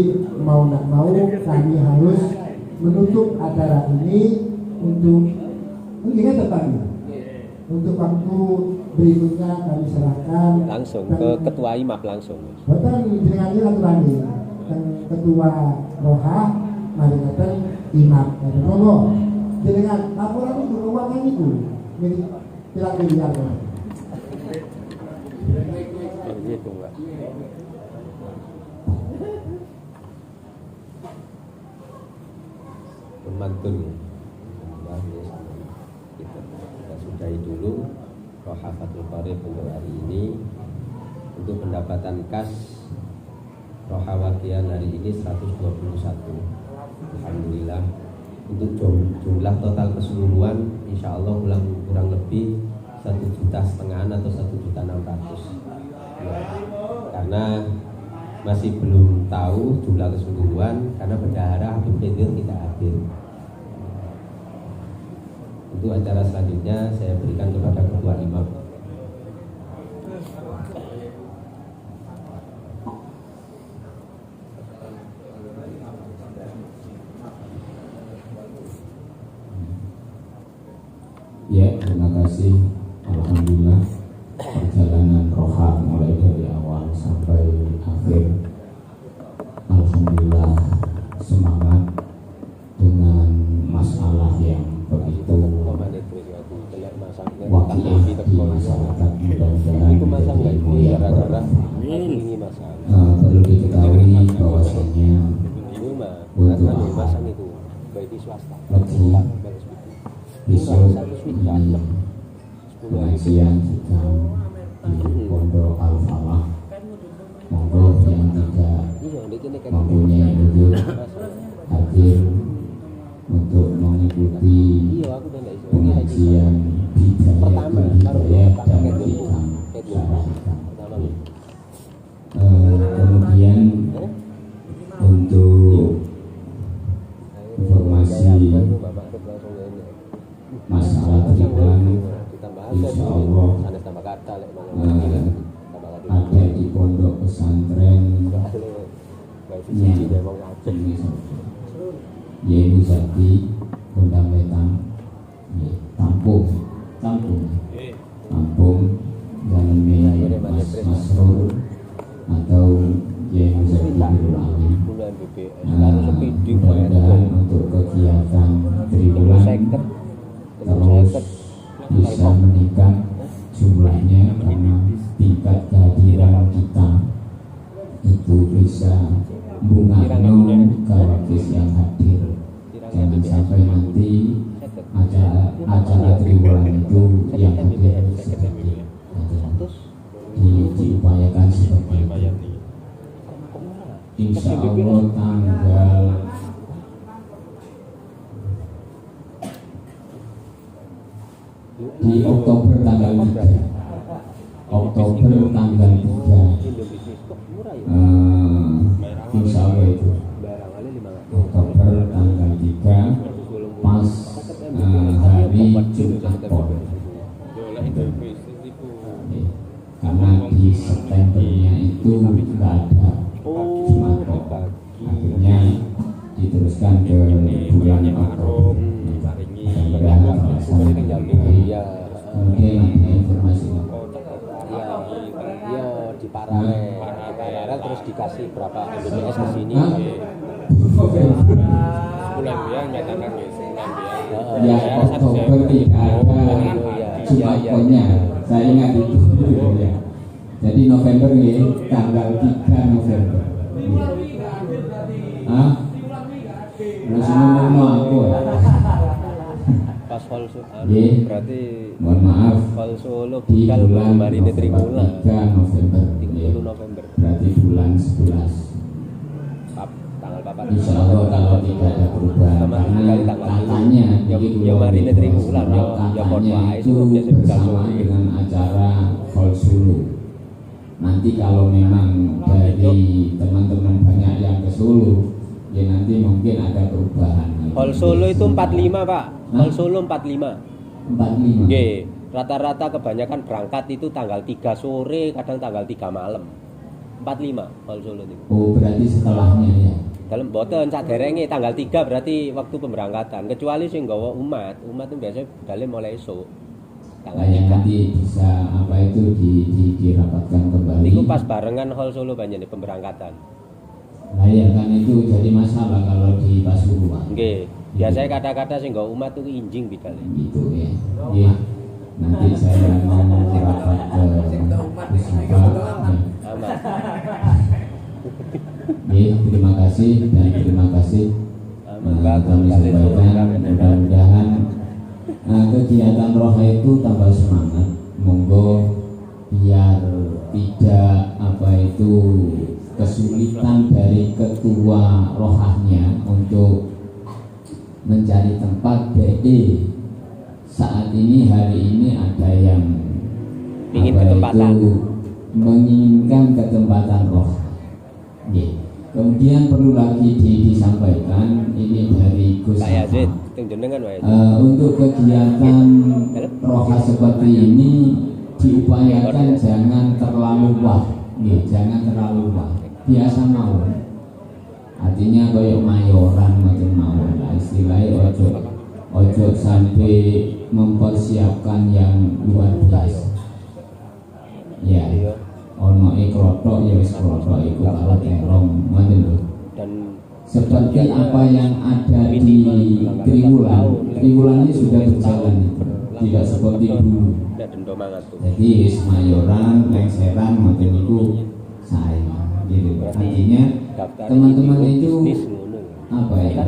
mau tidak mau kami harus menutup acara ini untuk mungkin tepat untuk waktu berikutnya kami serahkan langsung ke ketua imam langsung. Betul dengan ini dan ketua roha mari datang imam dan romo dengan laporan itu keuangan itu jadi tidak miliar. Begitu Mbak. Mantul. Fathul Qorib untuk hari ini. Untuk pendapatan kas Rohawakian hari ini 121. Alhamdulillah. Untuk jumlah total keseluruhan insya Allah kurang lebih 1,5 juta atau 1,600.000 ya. Karena masih belum tahu jumlah keseluruhan karena bendahara Habib Khidir tidak hadir. Untuk acara selanjutnya saya berikan kepada Ketua Imam. Ya, terima kasih. Alhamdulillah perjalanan Roha mulai dari awal sampai akhir. Alhamdulillah semangat dengan masalah yang begitu wakilah di masyarakat. Mudah-mudahan menjadi ilmu yang perlu diketahui bahwasanya untuk lagi besok ini pengajian sedang di Pondok Al-Falah. Monggo yang tidak mempunyai uzur hadir untuk mengikuti pengajian hidayah dan hikam syarah hikam. Kemudian untuk informasi masalah tribulan insya Allah ada di pondok pesantren Yehu Zati Gondang Wetan Tampung Zalimi Mas Masrur atau Yehu Zati Birul Alim. Mudah-mudahan untuk kegiatan tribulan terus bisa meningkat jumlahnya karena tingkat kehadiran kita itu bisa bungano kawakis yang hadir. Jangan sampai nanti acara tribulan itu yang hadir sedikit. Diupayakan seperti itu. Insya Allah tanggal di Oktober tanggal 3 insya Allah itu Oktober tanggal 3 pas hari Jumat Pon. Karena di Septembernya itu nggak ada Jumat Pon, akhirnya diteruskan ke bulan Oktober. Mudah-mudahan terlaksana. Kemudian ada informasi di Paralel terus dikasih berapa MBPS ke sini. Bulan biar nyatakan ya Oktober tidak ada Jumatnya, saya ingat itu ya. Jadi November ya, tanggal 3 November. Lu semua aku ya. Pas berarti mohon maaf Fal Solo di bulan Marine Tribula 3 November 30 November berarti bulan 11 tanggal 4 insya Allah kalau tidak ada perubahan karena katanya yang Marine Tribula katanya itu bersama dengan acara Fal Solo. Nanti kalau memang dari teman-teman banyak yang ke Solo ya nanti mungkin ada perubahan. Hall Solo itu 45 Pak. Hall Solo 45. Nggih, rata-rata kebanyakan berangkat itu tanggal 3 sore, kadang tanggal 3 malam. 45 Hall Solo itu. Oh, berarti setelahnya ya. Dalam boten saderenge tanggal 3 berarti waktu pemberangkatan. Kecuali sing nggawa umat itu biasanya budale mulai esuk. Tanggal 3. Nanti bisa apa itu dirapatkan kembali. Niku pas barengan Hall Solo banyak pemberangkatan. Nah ya kan itu jadi masalah kalau di Pasuruan. Nggih, biasanya kata-kata sing nggo umat itu injing bidale. Gitu ya. Nggih. Nanti saya mau rapat ke Pusaka. Nggih, terima kasih dan terima kasih. Kami sampaikan mudah-mudahan kegiatan roha itu tambah semangat monggo biar tidak kesulitan dari ketua rohahnya untuk mencari tempat. Saat ini hari ini ada yang menginginkan ketempatan roh. Kemudian perlu lagi disampaikan ini dari Gus untuk kegiatan roha seperti ini diupayakan jangan terlalu jangan terlalu biasa mawon. Artinya koyok mayoran macam mawon lah istilahnya, ojo sampai mempersiapkan yang luar biasa. Ya, ono krotok ya wis krotok iku kalau terong ngoten lho. Seperti apa yang ada di Triwulan ini sudah berjalan, tidak seperti dulu. Jadi mayoran, lengseran, ngoten niku saya gitu. Artinya teman-teman itu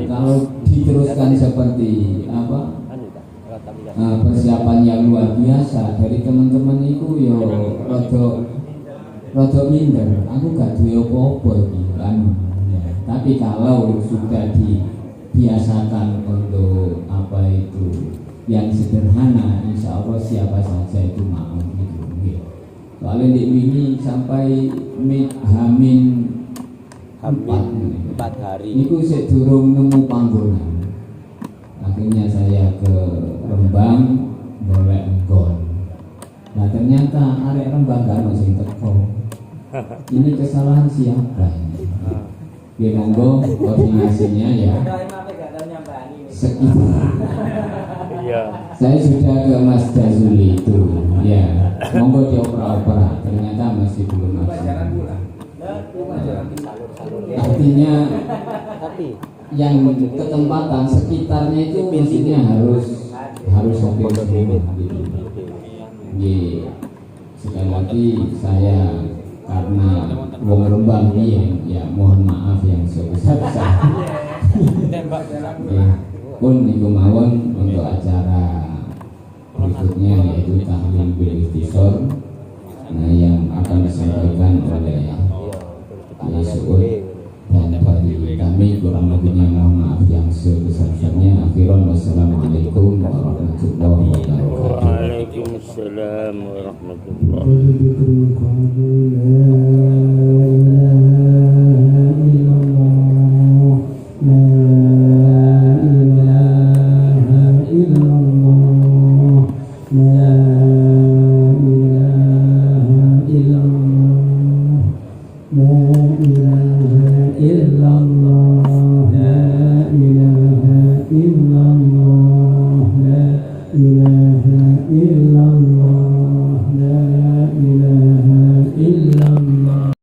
kalau diteruskan seperti persiapan yang luar biasa dari teman-teman itu yo rada minder, aku gak duwe apa-apa iki kan. Tapi kalau sudah dibiasakan untuk yang sederhana, insya Allah siapa saja itu mau gitu. Soalnya di ini sampai Hamin 4 hari itu saya durung nemu panggonan. Akhirnya saya ke Rembang golek nggon. Nah ternyata arek Rembang gak ono sing teko. Ini kesalahan siapa ini? Ya monggo koordinasinya ya. Saya sudah ke Mas Jazuli itu, ya. Monggo dioper-oper. Ternyata masih belum masuk. Artinya yang ketempatan sekitarnya itu mestinya harus oke semua. Sekali lagi saya karena wong Rembang ya mohon maaf yang sebesar-besarnya. Pun niku mawon untuk acara berikutnya yaitu tahlil bil ikhtisar, yang akan disampaikan oleh Suud, dan bagi kami kurang lebihnya mohon maaf yang sebesar-besarnya. Akhiran wassalamualaikum warahmatullahi wabarakatuh. Waalaikumsalam warahmatullahi illallah.